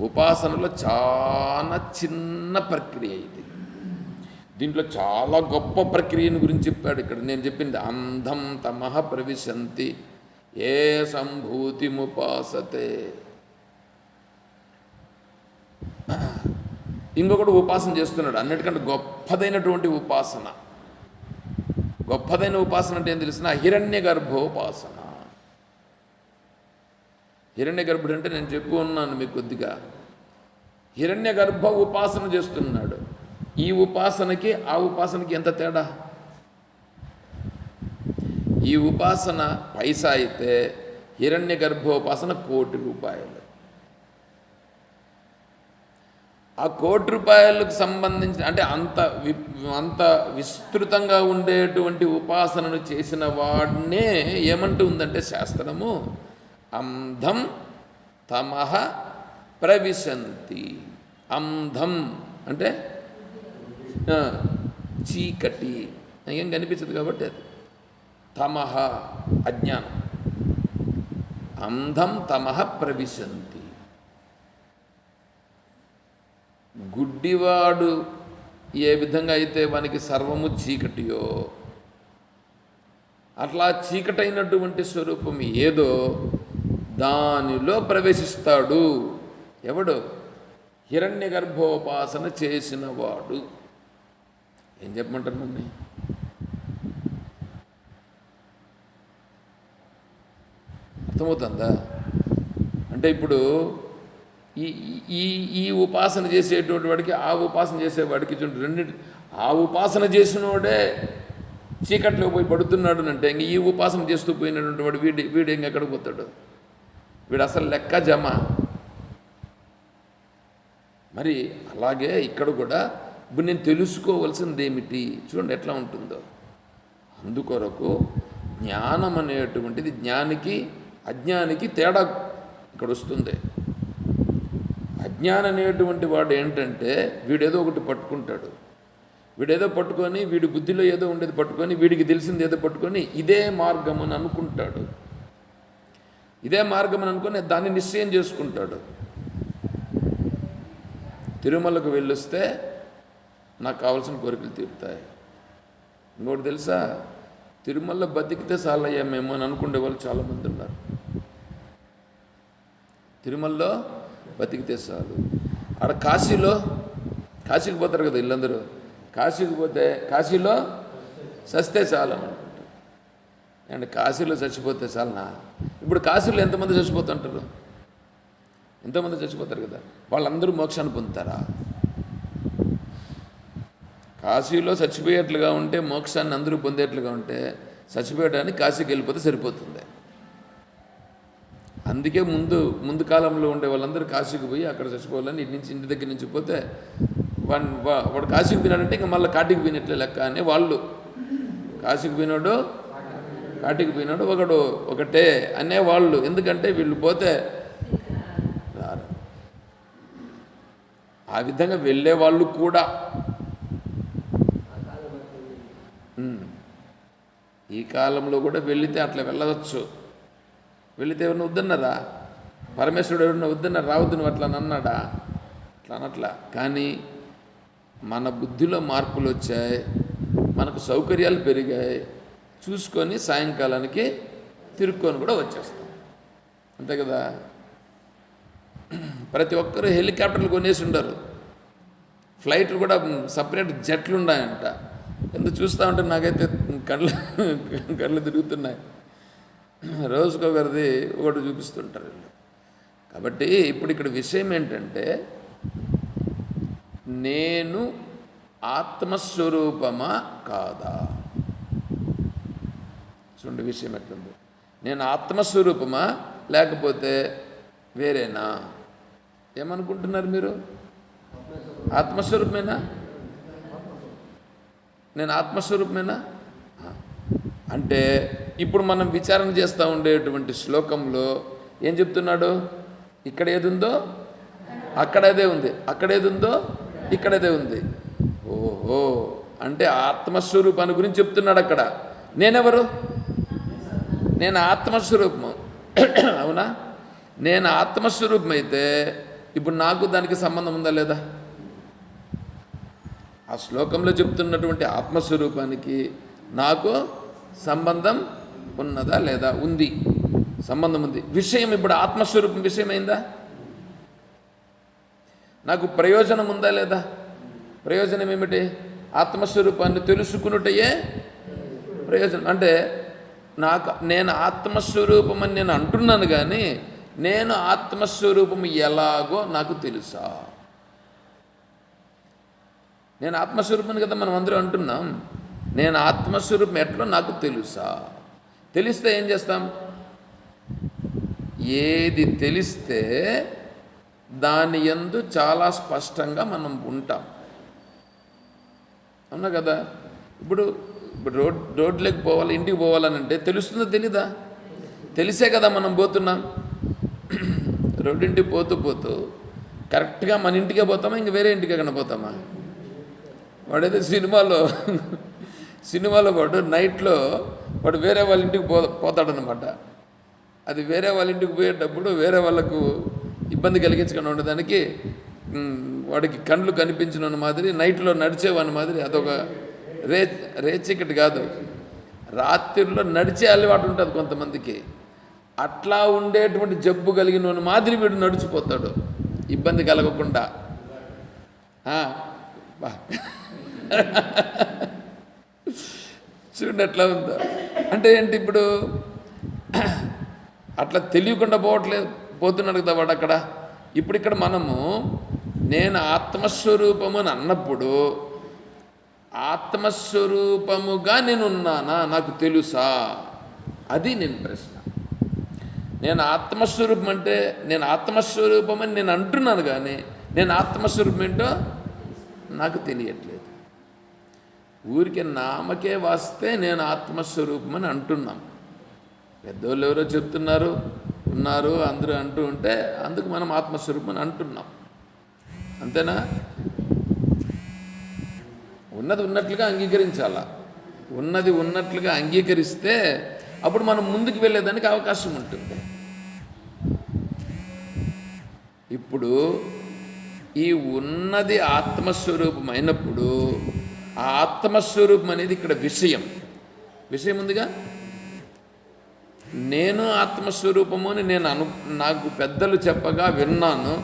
ఉపాసనలో చాలా చిన్న ప్రక్రియ ఇది. దీంట్లో చాలా గొప్ప ప్రక్రియను గురించి చెప్పాడు ఇక్కడ. నేను చెప్పింది అంధం తమః ప్రవిశంతి ఏ సంభూతిముపాసతే. ఇంకొకటి ఉపాసన చేస్తున్నాడు, అన్నిటికంటే గొప్పదైనటువంటి ఉపాసన. గొప్పదైన ఉపాసన అంటే ఏం తెలిసిన? హిరణ్య గర్భోపాసన. హిరణ్య గర్భుడు అంటే నేను చెప్పు ఉన్నాను మీకు కొద్దిగా. హిరణ్య గర్భ ఉపాసన చేస్తున్నాడు. ఈ ఉపాసనకి ఆ ఉపాసనకి ఎంత తేడా? ఈ ఉపాసన పైసా అయితే హిరణ్య గర్భోపాసన ₹1,00,00,000. ఆ ₹1,00,00,000కు సంబంధించిన అంటే అంత విస్తృతంగా ఉండేటువంటి ఉపాసనను చేసిన వాడినే ఏమంటూ ఉందంటే శాస్త్రము, అంధం తమః ప్రవిశంతి. అంధం అంటే చీకటి, ఏం కనిపించదు కాబట్టి అది. తమః అజ్ఞానం. అంధం తమః ప్రవిశంతి. గుడ్డివాడు ఏ విధంగా అయితే వానికి సర్వము చీకటియో అట్లా చీకటైనటువంటి స్వరూపం ఏదో దానిలో ప్రవేశిస్తాడు. ఎవడు? హిరణ్య గర్భోపాసన చేసినవాడు. ఏం చెప్పమంటారు నన్ను? అర్థమవుతుందా? అంటే ఇప్పుడు ఈ ఉపాసన చేసేటువంటి వాడికి ఆ ఉపాసన చేసేవాడికి రెండింటి, ఆ ఉపాసన చేసినోడే చీకట్లో పోయి పడుతున్నాడు అంటే ఇంక ఈ ఉపాసన చేస్తూ పోయినటువంటి వాడు వీడు ఇంకెక్కడికి పోతాడు? వీడు అసలు లెక్క జమ. మరి అలాగే ఇక్కడ కూడా ఇప్పుడు నేను తెలుసుకోవలసింది ఏమిటి? చూడండి ఎట్లా ఉంటుందో. అందుకొరకు జ్ఞానం అనేటువంటిది జ్ఞానికి అజ్ఞానికి తేడా ఇక్కడ వస్తుంది. అజ్ఞానం అనేటువంటి వాడు ఏంటంటే వీడేదో ఒకటి పట్టుకుంటాడు, వీడేదో పట్టుకొని వీడి బుద్ధిలో ఏదో ఉండేది పట్టుకొని వీడికి తెలిసింది ఏదో పట్టుకొని ఇదే మార్గం అని అనుకుంటాడు. ఇదే మార్గం అని అనుకుని దాన్ని నిశ్చయం చేసుకుంటాడు. తిరుమలకు వెళ్ళొస్తే నాకు కావాల్సిన కోరికలు తీరుతాయి. ఇంకోటి తెలుసా, తిరుమల బతికితే చాలయ్యా మేము అని అనుకునే వాళ్ళు చాలామంది ఉన్నారు. తిరుమలలో బతికితే చాలు. ఆడ కాశీకి పోతారు కదా వీళ్ళందరూ. కాశీకి పోతే కాశీలో చస్తే చాలు అని అనుకుంటారు. అండ్ కాశీలో చచ్చిపోతే చాలనా? ఇప్పుడు కాశీలో ఎంతమంది చచ్చిపోతుంటారు? ఎంతోమంది చచ్చిపోతారు కదా. వాళ్ళందరూ మోక్షాన్ని పొందుతారా? కాశీలో చచ్చిపోయేట్లుగా ఉంటే, మోక్షాన్ని అందరూ పొందేట్లుగా ఉంటే, చచ్చిపోయడానికి కాశీకి వెళ్ళిపోతే సరిపోతుంది. అందుకే ముందు కాలంలో ఉండే వాళ్ళందరూ కాశీకి పోయి అక్కడ చచ్చిపోవాలని ఇంటి దగ్గర నుంచి పోతే వాడు కాశీకి పోయినాడంటే ఇంకా మళ్ళీ కాటికి పోయినట్లే లెక్క అని వాళ్ళు. కాశీకి పోయినాడు కాటికి పోయినాడు ఒకటే అనేవాళ్ళు. ఎందుకంటే వీళ్ళు పోతే రారు. ఆ విధంగా వెళ్ళే వాళ్ళు కూడా ఈ కాలంలో కూడా వెళితే అట్లా వెళ్ళవచ్చు. వెళితే ఎవరిని వద్దన్నారా? పరమేశ్వరుడు ఎవరిని వద్దన్నారు? రావద్దు నువ్వు అట్లా అన్నాడా? అట్లా అనట్లా. కానీ మన బుద్ధిలో మార్పులు వచ్చాయి, మనకు సౌకర్యాలు పెరిగాయి, చూసుకొని సాయంకాలానికి తిరుక్కొని కూడా వచ్చేస్తాం. అంతే కదా. ప్రతి ఒక్కరూ హెలికాప్టర్లు కొనేసి ఉండరు, ఫ్లైట్లు కూడా సపరేట్ జట్లు ఉన్నాయంట. ఎందుకు చూస్తూ ఉంటే నాకైతే కళ్ళు తిరుగుతున్నాయి. రోజుకొకరిది ఒకటి చూపిస్తుంటారు. కాబట్టి ఇప్పుడు ఇక్కడ విషయం ఏంటంటే, నేను ఆత్మస్వరూపమా కాదా? చూడండి విషయం ఎట్లుంది. నేను ఆత్మస్వరూపమా లేకపోతే వేరేనా? ఏమనుకుంటున్నారు మీరు? ఆత్మస్వరూపమేనా? నేను ఆత్మస్వరూపమేనా అంటే ఇప్పుడు మనం విచారణ చేస్తూ ఉండేటువంటి శ్లోకంలో ఏం చెప్తున్నాడు? ఇక్కడ ఏది ఉందో అక్కడేదే ఉంది, అక్కడేది ఉందో ఇక్కడేదే ఉంది. ఓహో, అంటే ఆత్మస్వరూపాన్ని గురించి చెప్తున్నాడు అక్కడ. నేనెవరు? నేను ఆత్మస్వరూపము. అవునా? నేను ఆత్మస్వరూపం అయితే ఇప్పుడు నాకు దానికి సంబంధం ఉందా లేదా? ఆ శ్లోకంలో చెప్తున్నటువంటి ఆత్మస్వరూపానికి నాకు సంబంధం ఉన్నదా లేదా? ఉంది, సంబంధం ఉంది. విషయం ఇప్పుడు ఆత్మస్వరూపం విషయమైందా? నాకు ప్రయోజనం ఉందా లేదా? ప్రయోజనం ఏమిటి? ఆత్మస్వరూపాన్ని తెలుసుకున్నటయే ప్రయోజనం. అంటే నేను ఆత్మస్వరూపమని నేను అంటున్నాను, కానీ నేను ఆత్మస్వరూపం ఎలాగో నాకు తెలుసా? నేను ఆత్మస్వరూపాన్ని కదా మనం అందరూ అంటున్నాం. నేను ఆత్మస్వరూపం ఎట్లా నాకు తెలుసా? తెలిస్తే ఏం చేస్తాం? ఏది తెలిస్తే దాని యందు చాలా స్పష్టంగా మనం ఉంటాం. అవునా కదా? ఇప్పుడు రోడ్లోకి పోవాలి, ఇంటికి పోవాలని అంటే తెలుస్తుందో తెలీదా? తెలిసే కదా మనం పోతున్నాం. రోడ్డింటికి పోతూ పోతూ కరెక్ట్గా మన ఇంటికే పోతామా, ఇంక వేరే ఇంటికి ఎక్కడ పోతామా? వాడైతే సినిమాలో వాడు నైట్లో వాడు వేరే వాళ్ళ ఇంటికి పోతాడనమాట. అది వేరే వాళ్ళ ఇంటికి పోయేటప్పుడు వేరే వాళ్ళకు ఇబ్బంది కలిగించకుండా ఉండడానికి వాడికి కండ్లు కనిపించిన మాదిరి నైట్లో నడిచేవాని మాదిరి అదొక రేచీకటి కాదు, రాత్రిలో నడిచే అలవాటు ఉంటుంది కొంతమందికి. అట్లా ఉండేటువంటి జబ్బు కలిగిన మాదిరి వీడు నడిచిపోతాడు ఇబ్బంది కలగకుండా. చూడండి ఎట్లా ఉందో. అంటే ఏంటి, ఇప్పుడు అట్లా తెలియకుండా పోతున్నాడు కదా వాడు అక్కడ. ఇప్పుడు ఇక్కడ మనము నేను ఆత్మస్వరూపము అని అన్నప్పుడు ఆత్మస్వరూపముగా నేనున్నానా నాకు తెలుసా? అది నేను ప్రశ్న. నేను ఆత్మస్వరూపం అంటే నేను ఆత్మస్వరూపమని నేను అంటున్నాను, కానీ నేను ఆత్మస్వరూపం ఏంటో నాకు తెలియట్లేదు. ఊరికే నామకే వస్తే నేను ఆత్మస్వరూపం అని అంటున్నాం. పెద్దోళ్ళు ఎవరో చెప్తున్నారు, ఉన్నారు, అందరూ అంటూ ఉంటే అందుకు మనం ఆత్మస్వరూపం అని అంటున్నాం. అంతేనా? ఉన్నది ఉన్నట్లుగా అంగీకరించాలా. ఉన్నది ఉన్నట్లుగా అంగీకరిస్తే అప్పుడు మనం ముందుకు వెళ్ళేదానికి అవకాశం ఉంటుంది. ఇప్పుడు ఈ ఉన్నది ఆత్మస్వరూపం అయినప్పుడు ఆ ఆత్మస్వరూపం అనేది ఇక్కడ విషయం ఉందిగా. నేను ఆత్మస్వరూపము అని నాకు పెద్దలు చెప్పగా విన్నాను,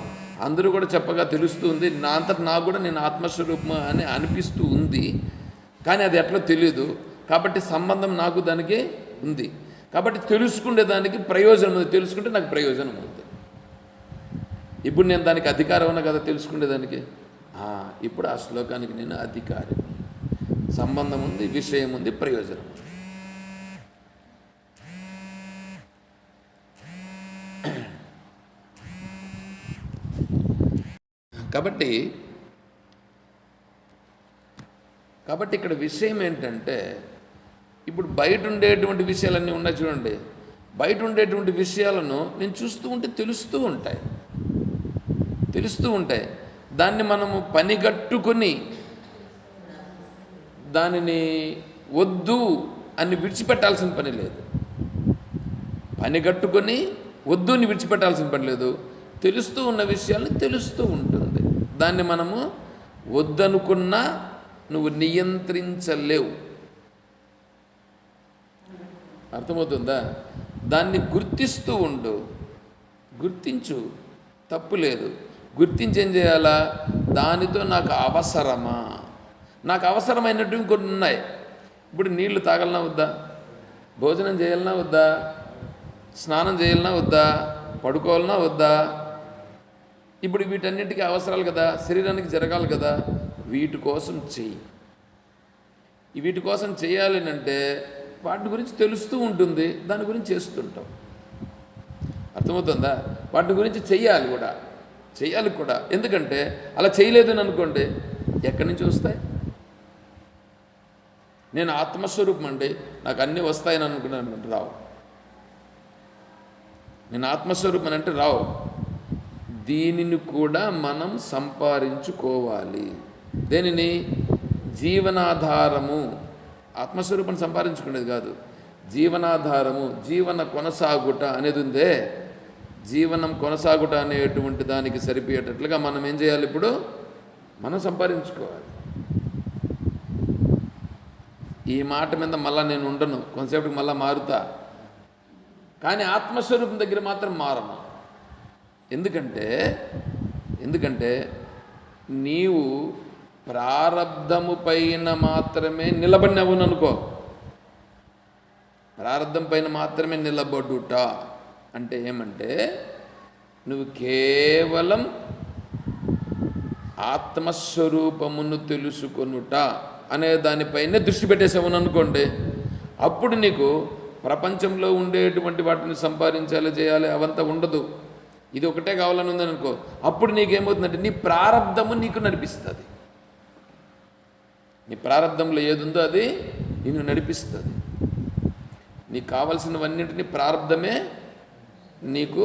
అందరూ కూడా చెప్పగా తెలుస్తుంది. నా అంతట నాకు కూడా నేను ఆత్మస్వరూపము అని అనిపిస్తూ ఉంది, కానీ అది ఎట్లా తెలియదు. కాబట్టి సంబంధం నాకు దానికి ఉంది. కాబట్టి తెలుసుకునే దానికి ప్రయోజనం ఉంది. తెలుసుకుంటే నాకు ప్రయోజనం ఉంది. ఇప్పుడు నేను దానికి అధికారం ఉన్నా కదా తెలుసుకునేదానికి. ఇప్పుడు ఆ శ్లోకానికి నేను అధికారిని. సంబంధం ఉంది, విషయం ఉంది, ప్రయోజనం ఉంది. కాబట్టి ఇక్కడ విషయం ఏంటంటే, ఇప్పుడు బయట ఉండేటువంటి విషయాలన్నీ ఉన్నాయి చూడండి. బయట ఉండేటువంటి విషయాలను నేను చూస్తూ ఉంటే తెలుస్తూ ఉంటాయి. దాన్ని మనము పనిగట్టుకొని దానిని వద్దు అని విడిచిపెట్టాల్సిన పని లేదు. పనిగట్టుకొని వద్దు అని విడిచిపెట్టాల్సిన పని లేదు. తెలుస్తూ ఉన్న విషయాన్ని తెలుస్తూ ఉంటుంది. దాన్ని మనము వద్దనుకున్నా నువ్వు నియంత్రించలేవు. అర్థమవుతుందా? దాన్ని గుర్తిస్తూ ఉండు. గుర్తించు, తప్పు లేదు. గుర్తించి ఏం చేయాలా? దానితో నాకు అవసరమా? నాకు అవసరమైనట్టు ఇంకొన్ని ఉన్నాయి. ఇప్పుడు నీళ్లు తాగలనా వద్దా? భోజనం చేయాలన్నా వద్దా? స్నానం చేయాలన్నా వద్దా? పడుకోవాలన్నా వద్దా? ఇప్పుడు వీటన్నింటికి అవసరాలు కదా, శరీరానికి జరగాలి కదా. వీటి కోసం చెయ్యి. వీటి కోసం చేయాలి అంటే వాటి గురించి తెలుస్తూ ఉంటుంది, దాని గురించి చేస్తుంటాం. అర్థమవుతుందా? వాటి గురించి చెయ్యాలి కూడా. ఎందుకంటే అలా చేయలేదని అనుకోండి, ఎక్కడి నుంచి వస్తాయి? నేను ఆత్మస్వరూపం అండి, నాకు అన్నీ వస్తాయని అనుకున్నాను, రావు. నేను ఆత్మస్వరూపం అంటే రావు. దీనిని కూడా మనం సంపాదించుకోవాలి. దేనిని? జీవనాధారము. ఆత్మస్వరూపం సంపాదించుకునేది కాదు, జీవనాధారము. జీవన కొనసాగుట అనేది ఉందే, జీవనం కొనసాగుట అనేటువంటి దానికి సరిపోయేటట్లుగా మనం ఏం చేయాలి? ఇప్పుడు మనం సంపాదించుకోవాలి. ఈ మాట మీద మళ్ళీ నేను ఉండను, కొంతసేపటికి మళ్ళీ మారుతా. కానీ ఆత్మస్వరూపం దగ్గర మాత్రం మారను. ఎందుకంటే నీవు ప్రారబ్ధము పైన మాత్రమే నిలబడినవుననుకో. ప్రారబ్ధం పైన మాత్రమే నిలబడుట అంటే ఏమంటే, నువ్వు కేవలం ఆత్మస్వరూపమును తెలుసుకొనుట అనే దానిపైనే దృష్టి పెట్టేసామని అనుకోండి, అప్పుడు నీకు ప్రపంచంలో ఉండేటువంటి వాటిని సంపాదించాలి, చేయాలి అవంతా ఉండదు. ఇది ఒకటే కావాలని ఉందని అనుకో, అప్పుడు నీకేమవుతుందంటే నీ ప్రారంధము నీకు నడిపిస్తుంది. నీ ప్రారంధంలో ఏది ఉందో అది నిన్ను నడిపిస్తుంది. నీకు కావలసినవన్నింటినీ ప్రారంధమే నీకు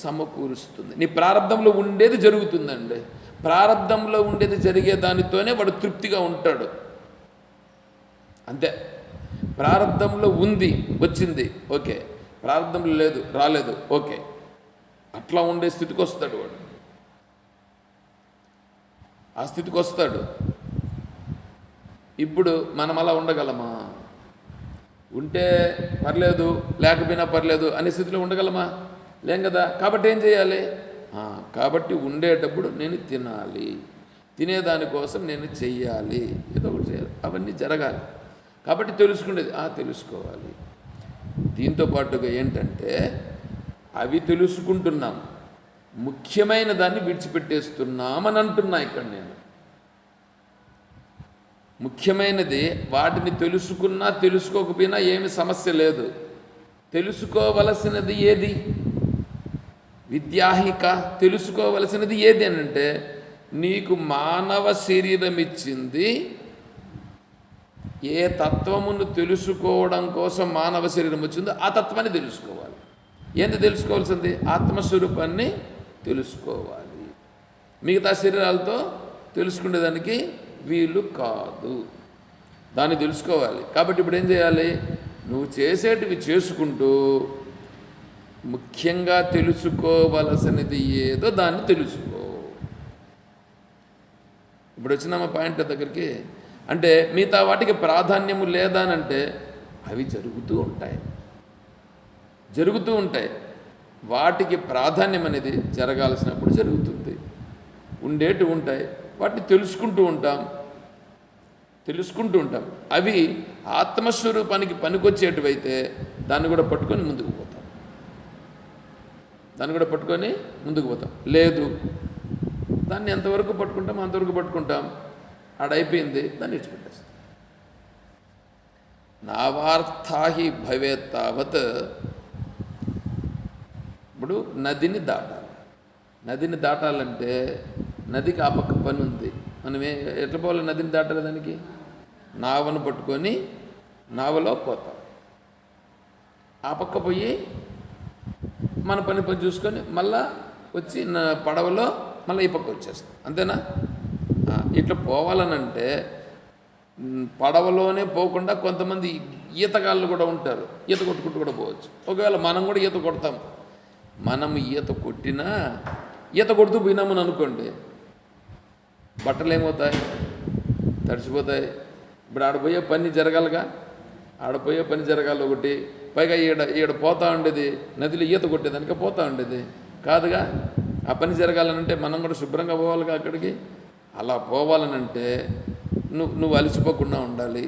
సమకూరుస్తుంది. నీ ప్రారంధంలో ఉండేది జరుగుతుందండి. ప్రారంధంలో ఉండేది జరిగే దానితోనే వాడు తృప్తిగా ఉంటాడు. అంతే. ప్రారంధంలో ఉంది, వచ్చింది, ఓకే. ప్రారంధంలో లేదు, రాలేదు, ఓకే. అట్లా ఉండే స్థితికి వస్తాడు వాడు. ఆ స్థితికి వస్తాడు. ఇప్పుడు మనం అలా ఉండగలమా? ఉంటే పర్లేదు, లేకపోయినా పర్లేదు అనే స్థితిలో ఉండగలమా? లేం కదా. కాబట్టి ఏం చేయాలి? కాబట్టి ఉండేటప్పుడు నేను తినాలి, తినేదానికోసం నేను చెయ్యాలి, ఏదో ఒకటి చేయాలి, అవన్నీ జరగాలి. కాబట్టి తెలుసుకునేది తెలుసుకోవాలి. దీంతో పాటుగా ఏంటంటే అవి తెలుసుకుంటున్నాం, ముఖ్యమైన దాన్ని విడిచిపెట్టేస్తున్నామని అంటున్నా ఇక్కడ నేను. ముఖ్యమైనది వాటిని తెలుసుకున్నా తెలుసుకోకపోయినా ఏమి సమస్య లేదు. తెలుసుకోవలసినది ఏది? విద్యాహిక తెలుసుకోవలసినది ఏది అని అంటే, నీకు మానవ శరీరం ఇచ్చింది ఏ తత్వమును తెలుసుకోవడం కోసం మానవ శరీరం వచ్చిందో ఆ తత్వాన్ని తెలుసుకోవాలి. ఏంటి తెలుసుకోవాల్సింది? ఆత్మస్వరూపాన్ని తెలుసుకోవాలి. మిగతా శరీరాలతో తెలుసుకునేదానికి వీలు కాదు. దాన్ని తెలుసుకోవాలి. కాబట్టి ఇప్పుడు ఏం చేయాలి? నువ్వు చేసేటివి చేసుకుంటూ ముఖ్యంగా తెలుసుకోవలసినది ఏదో దాన్ని తెలుసుకో. ఇప్పుడు వచ్చిన పాయింట్ దగ్గరికి. అంటే మిగతా వాటికి ప్రాధాన్యము లేదా అని అంటే అవి జరుగుతూ ఉంటాయి. వాటికి ప్రాధాన్యం అనేది జరగాల్సినప్పుడు జరుగుతుంది. ఉండేటి ఉంటాయి, వాటిని తెలుసుకుంటూ ఉంటాం. అవి ఆత్మస్వరూపానికి పనికొచ్చేటివైతే దాన్ని కూడా పట్టుకొని ముందుకు పోతాం. లేదు, దాన్ని ఎంతవరకు పట్టుకుంటాం అంతవరకు పట్టుకుంటాం. ఆడైపోయింది, దాన్ని విడిచిపెట్టేస్తాం. నావార్థాహి భవేత్ తావత్. ఇప్పుడు నదిని దాటాలంటే నదికి ఆ పక్క పని ఉంది. మనం ఎట్లా పోవాలి? నదిని దాటాలి, దానికి నావను పట్టుకొని నావలో పోతాం. ఆ పక్క పోయి మన పని చూసుకొని మళ్ళా వచ్చి పడవలో మళ్ళీ ఈ పక్క వచ్చేస్తాం. అంతేనా? ఇట్లా పోవాలనంటే పడవలోనే పోకుండా కొంతమంది ఈతగాళ్ళు కూడా ఉంటారు, ఈత కొట్టుకుంటూ కూడా పోవచ్చు. ఒకవేళ మనం కూడా ఈత కొడతాం. మనం ఈత కొట్టినా ఈత కొడుతూ పోయినామని అనుకోండి, బట్టలు ఏమవుతాయి? తడిచిపోతాయి. ఇప్పుడు ఆడపోయే పని జరగాలిగా, ఒకటి. పైగా ఈడ పోతా ఉండేది నదిలో ఈత కొట్టేదానికి పోతా ఉండేది కాదుగా. ఆ పని జరగాలనంటే మనం కూడా శుభ్రంగా పోవాలిగా అక్కడికి. అలా పోవాలనంటే నువ్వు అలసిపోకుండా ఉండాలి.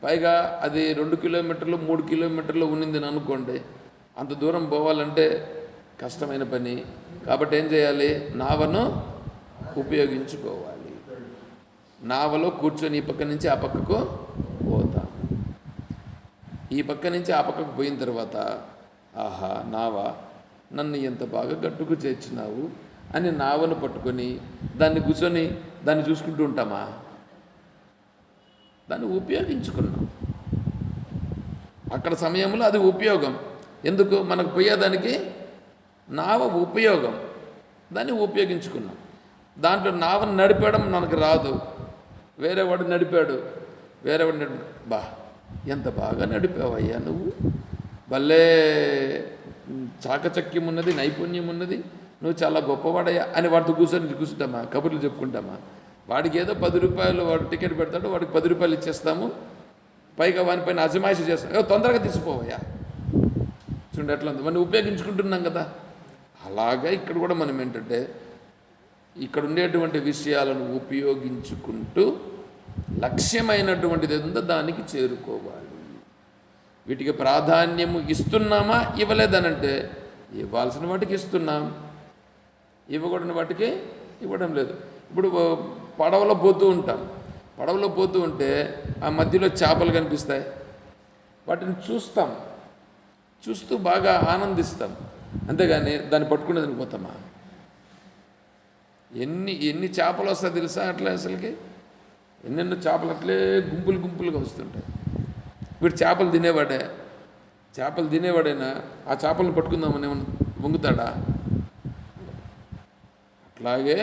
పైగా అది 2 కిలోమీటర్లు 3 కిలోమీటర్లు ఉన్నింది అనుకోండి, అంత దూరం పోవాలంటే కష్టమైన పని. కాబట్టి ఏం చేయాలి? నావను ఉపయోగించుకోవాలి. నావలో కూర్చొని ఈ పక్క నుంచి ఆ పక్కకు పోతాం. ఈ పక్క నుంచి ఆ పక్కకు పోయిన తర్వాత ఆహా నావా, నన్ను ఎంత బాగా గట్టుకు చేర్చినావు అని నావను పట్టుకొని దాన్ని కూర్చొని దాన్ని చూసుకుంటూ ఉంటామా? దాన్ని ఉపయోగించుకున్నాం. అక్కడ సమయంలో అది ఉపయోగం. ఎందుకు? మనకు పోయేదానికి నావ ఉపయోగం. దాన్ని ఉపయోగించుకున్నాం. దాంట్లో నావను నడిపేయడం మనకు రాదు, వేరేవాడు నడిపాడు. ఎంత బాగా నడిపావయ్యా నువ్వు, భలే చాకచక్యం ఉన్నది, నైపుణ్యం ఉన్నది, నువ్వు చాలా గొప్పవాడయ్యా అని వాడితో కూర్చుంటామా? కబుర్లు చెప్పుకుంటామా? వాడికి ఏదో 10 రూపాయలు వాడు టికెట్ పెడతాడు, వాడికి 10 రూపాయలు ఇచ్చేస్తాము. పైగా వానిపైన అజమాయిషి చేస్తాం, తొందరగా తీసిపోవయ్యా. చూడండి ఎట్లా ఉంది, మనం ఉపయోగించుకుంటున్నాం కదా. అలాగా ఇక్కడ కూడా మనం ఏంటంటే ఇక్కడ ఉండేటువంటి విషయాలను ఉపయోగించుకుంటూ లక్ష్యమైనటువంటిది ఏదో దానికి చేరుకోవాలి. వీటికి ప్రాధాన్యము ఇస్తున్నామా ఇవ్వలేదనంటే, ఇవ్వాల్సిన వాటికి ఇస్తున్నాం, ఇవ్వకూడని వాటికి ఇవ్వడం లేదు. ఇప్పుడు పడవలో పోతూ ఉంటాం, పడవలో పోతూ ఉంటే ఆ మధ్యలో చేపలు కనిపిస్తాయి, వాటిని చూస్తాం, చూస్తూ బాగా ఆనందిస్తాం, అంతేగాని దాన్ని పట్టుకుని తినిపోతామా? ఎన్ని ఎన్ని చేపలు వస్తాయి తెలుసా అట్లా, అసలుకి ఎన్నెన్నో చేపలు అట్లే గుంపులు గుంపులుగా వస్తుంటాయి. వీడు చేపలు తినేవాడైనా ఆ చేపలను పట్టుకుందామని వంగుతాడా? అట్లాగే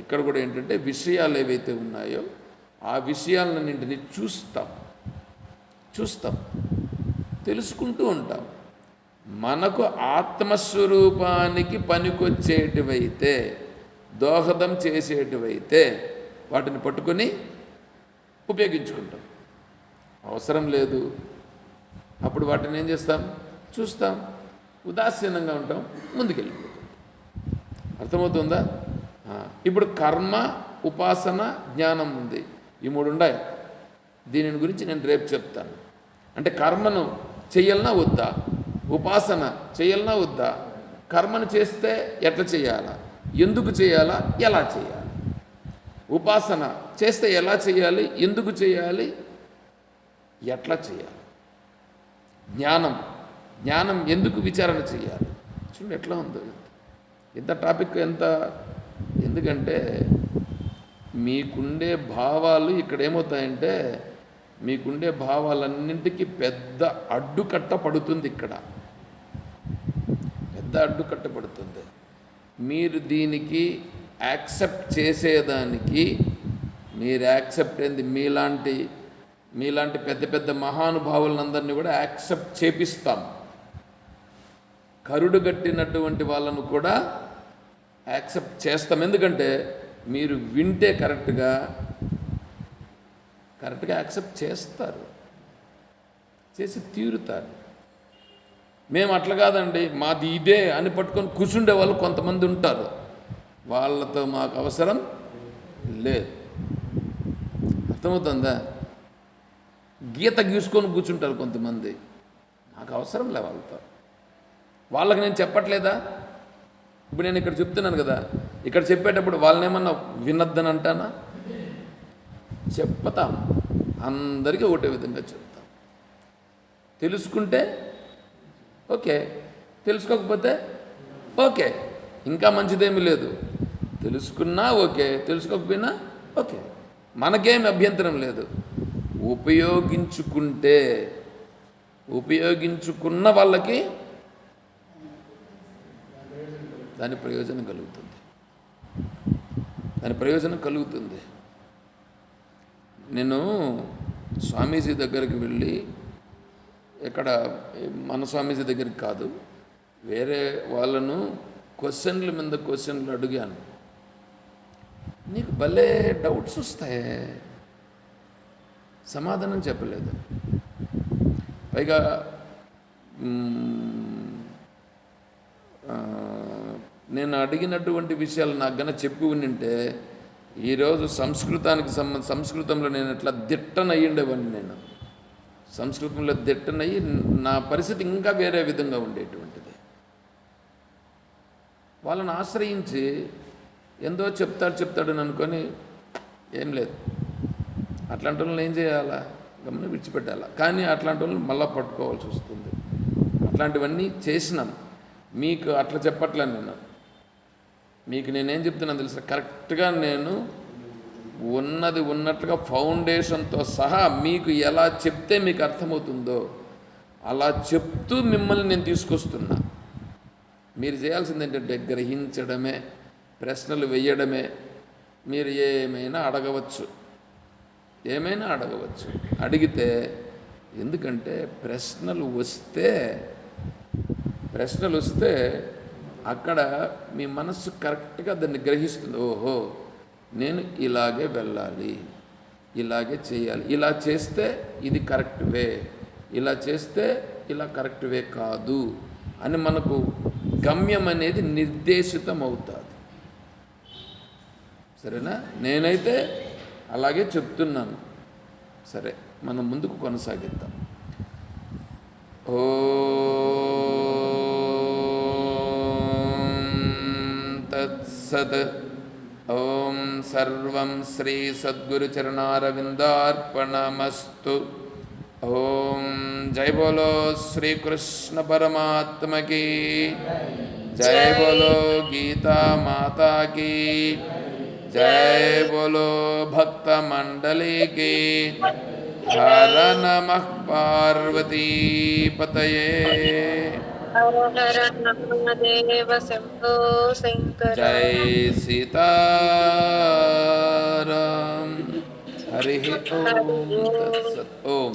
ఇక్కడ కూడా ఏంటంటే విషయాలు ఏవైతే ఉన్నాయో ఆ విషయాలన్నింటినీ చూస్తాం, తెలుసుకుంటూ ఉంటాం. మనకు ఆత్మస్వరూపానికి పనికొచ్చేటివైతే, దోహదం చేసేటివైతే వాటిని పట్టుకొని ఉపయోగించుకుంటాం. అవసరం లేదు అప్పుడు వాటిని ఏం చేస్తాం? చూస్తాం, ఉదాసీనంగా ఉంటాం, ముందుకెళ్ళిపోతాం. అర్థమవుతుందా? ఇప్పుడు కర్మ, ఉపాసన, జ్ఞానం ఉంది, ఈ మూడు ఉన్నాయి. దీని గురించి నేను రేపు చెప్తాను. అంటే కర్మను చెయ్యాలనా వద్దా, ఉపాసన చెయ్యాలనా వద్దా, కర్మను చేస్తే ఎట్లా చేయాలా, ఎందుకు చేయాలా, ఎలా చేయాలి, ఉపాసన చేస్తే ఎలా చేయాలి, ఎందుకు చేయాలి, ఎట్లా చేయాలి, జ్ఞానం ఎందుకు విచారణ చేయాలి. చూడండి ఎట్లా ఉందో ఎంత టాపిక్, ఎందుకంటే మీకుండే భావాలు ఇక్కడ ఏమవుతాయంటే, మీకుండే భావాలన్నింటికీ పెద్ద అడ్డుకట్ట పడుతుంది. ఇక్కడ పెద్ద అడ్డుకట్ట పడుతుంది. మీరు దీనికి యాక్సెప్ట్ చేసేదానికి, మీరు యాక్సెప్ట్ అయింది మీలాంటి పెద్ద పెద్ద మహానుభావులందరినీ కూడా యాక్సెప్ట్ చేపిస్తాం. కరుడు గట్టినటువంటి వాళ్ళను కూడా యాక్సెప్ట్ చేస్తాం. ఎందుకంటే మీరు వింటే కరెక్ట్గా యాక్సెప్ట్ చేస్తారు, చేసి తీరుతారు. మేము అట్లా కాదండి, మాది ఇదే అని పట్టుకొని కూర్చుండే వాళ్ళు కొంతమంది ఉంటారు. వాళ్ళతో మాకు అవసరం లేదు. అర్థమవుతుందా? గీత గీసుకొని కూర్చుంటారు కొంతమంది, నాకు అవసరం లే వాళ్ళకి నేను చెప్పట్లేదా? ఇప్పుడు నేను ఇక్కడ చెప్తున్నాను కదా, ఇక్కడ చెప్పేటప్పుడు వాళ్ళనేమన్నా వినొద్దని అంటానా? చెప్తాం, అందరికీ ఒకటే విధంగా చెప్తాం. తెలుసుకుంటే ఓకే, తెలుసుకోకపోతే ఓకే, ఇంకా మంచిదేమీ లేదు. తెలుసుకున్నా ఓకే, తెలుసుకోకపోయినా ఓకే, మనకేమి అభ్యంతరం లేదు. ఉపయోగించుకున్న వాళ్ళకి దాని ప్రయోజనం కలుగుతుంది. నేను స్వామీజీ దగ్గరికి వెళ్ళి, ఎక్కడ మన స్వామీజీ దగ్గరికి కాదు, వేరే వాళ్ళను క్వశ్చన్ల మీద క్వశ్చన్లు అడిగాను. నీకు భలే డౌట్స్ వస్తాయి, సమాధానం చెప్పలేదు. పైగా నేను అడిగినటువంటి విషయాలు నాకు గన చెప్పి ఉండింటే ఈరోజు సంస్కృతంలో నేను ఎట్లా దిట్టనయ్యిండేవాడిని. నేను సంస్కృతంలో దిట్టనయ్యి నా పరిస్థితి ఇంకా వేరే విధంగా ఉండేటువంటిది. వాళ్ళని ఆశ్రయించి ఎంతో చెప్తాడని అనుకొని ఏం లేదు. అట్లాంటి వాళ్ళని ఏం చేయాలా? గమని విడిచిపెట్టాలా. కానీ అట్లాంటి వాళ్ళని మళ్ళీ పట్టుకోవాల్సి వస్తుంది. అట్లాంటివన్నీ చేసినాం. మీకు అట్లా చెప్పట్లే నేను. మీకు నేనేం చెప్తున్నాను తెలుసా? కరెక్ట్గా నేను ఉన్నది ఉన్నట్లుగా ఫౌండేషన్తో సహా మీకు ఎలా చెప్తే మీకు అర్థమవుతుందో అలా చెప్తూ మిమ్మల్ని నేను తీసుకొస్తున్నా. మీరు చేయాల్సింది ఏంటంటే గ్రహించడమే, ప్రశ్నలు వేయడమే. మీరు ఏమైనా అడగవచ్చు, అడిగితే, ఎందుకంటే ప్రశ్నలు వస్తే అక్కడ మీ మనస్సు కరెక్ట్గా దాన్ని గ్రహిస్తుంది. ఓహో, నేను ఇలాగే వెళ్ళాలి, ఇలాగే చేయాలి, ఇలా చేస్తే ఇది కరెక్ట్ వే, ఇలా చేస్తే ఇలా కరెక్ట్ వే కాదు అని మనకు గమ్యం అనేది నిర్దేశితం అవుతుంది. సరేనా? నేనైతే అలాగే చెప్తున్నాను. సరే, మనం ముందుకు కొనసాగిద్దాం. ఓం. తత్సత్. ఓం సర్వం శ్రీ సద్గురుచరణారవిందార్పణమస్తు. ఓం జై బోలో శ్రీకృష్ణ పరమాత్మకి, జై బోలో గీతా మాతాకి, జై బోలో భక్త మండలికి. హర నమః పార్వతీపతయే. హర హర మహాదేవ శంభో శంకర. జై సీతారాం. హరి ఓం తత్సత్. ఓం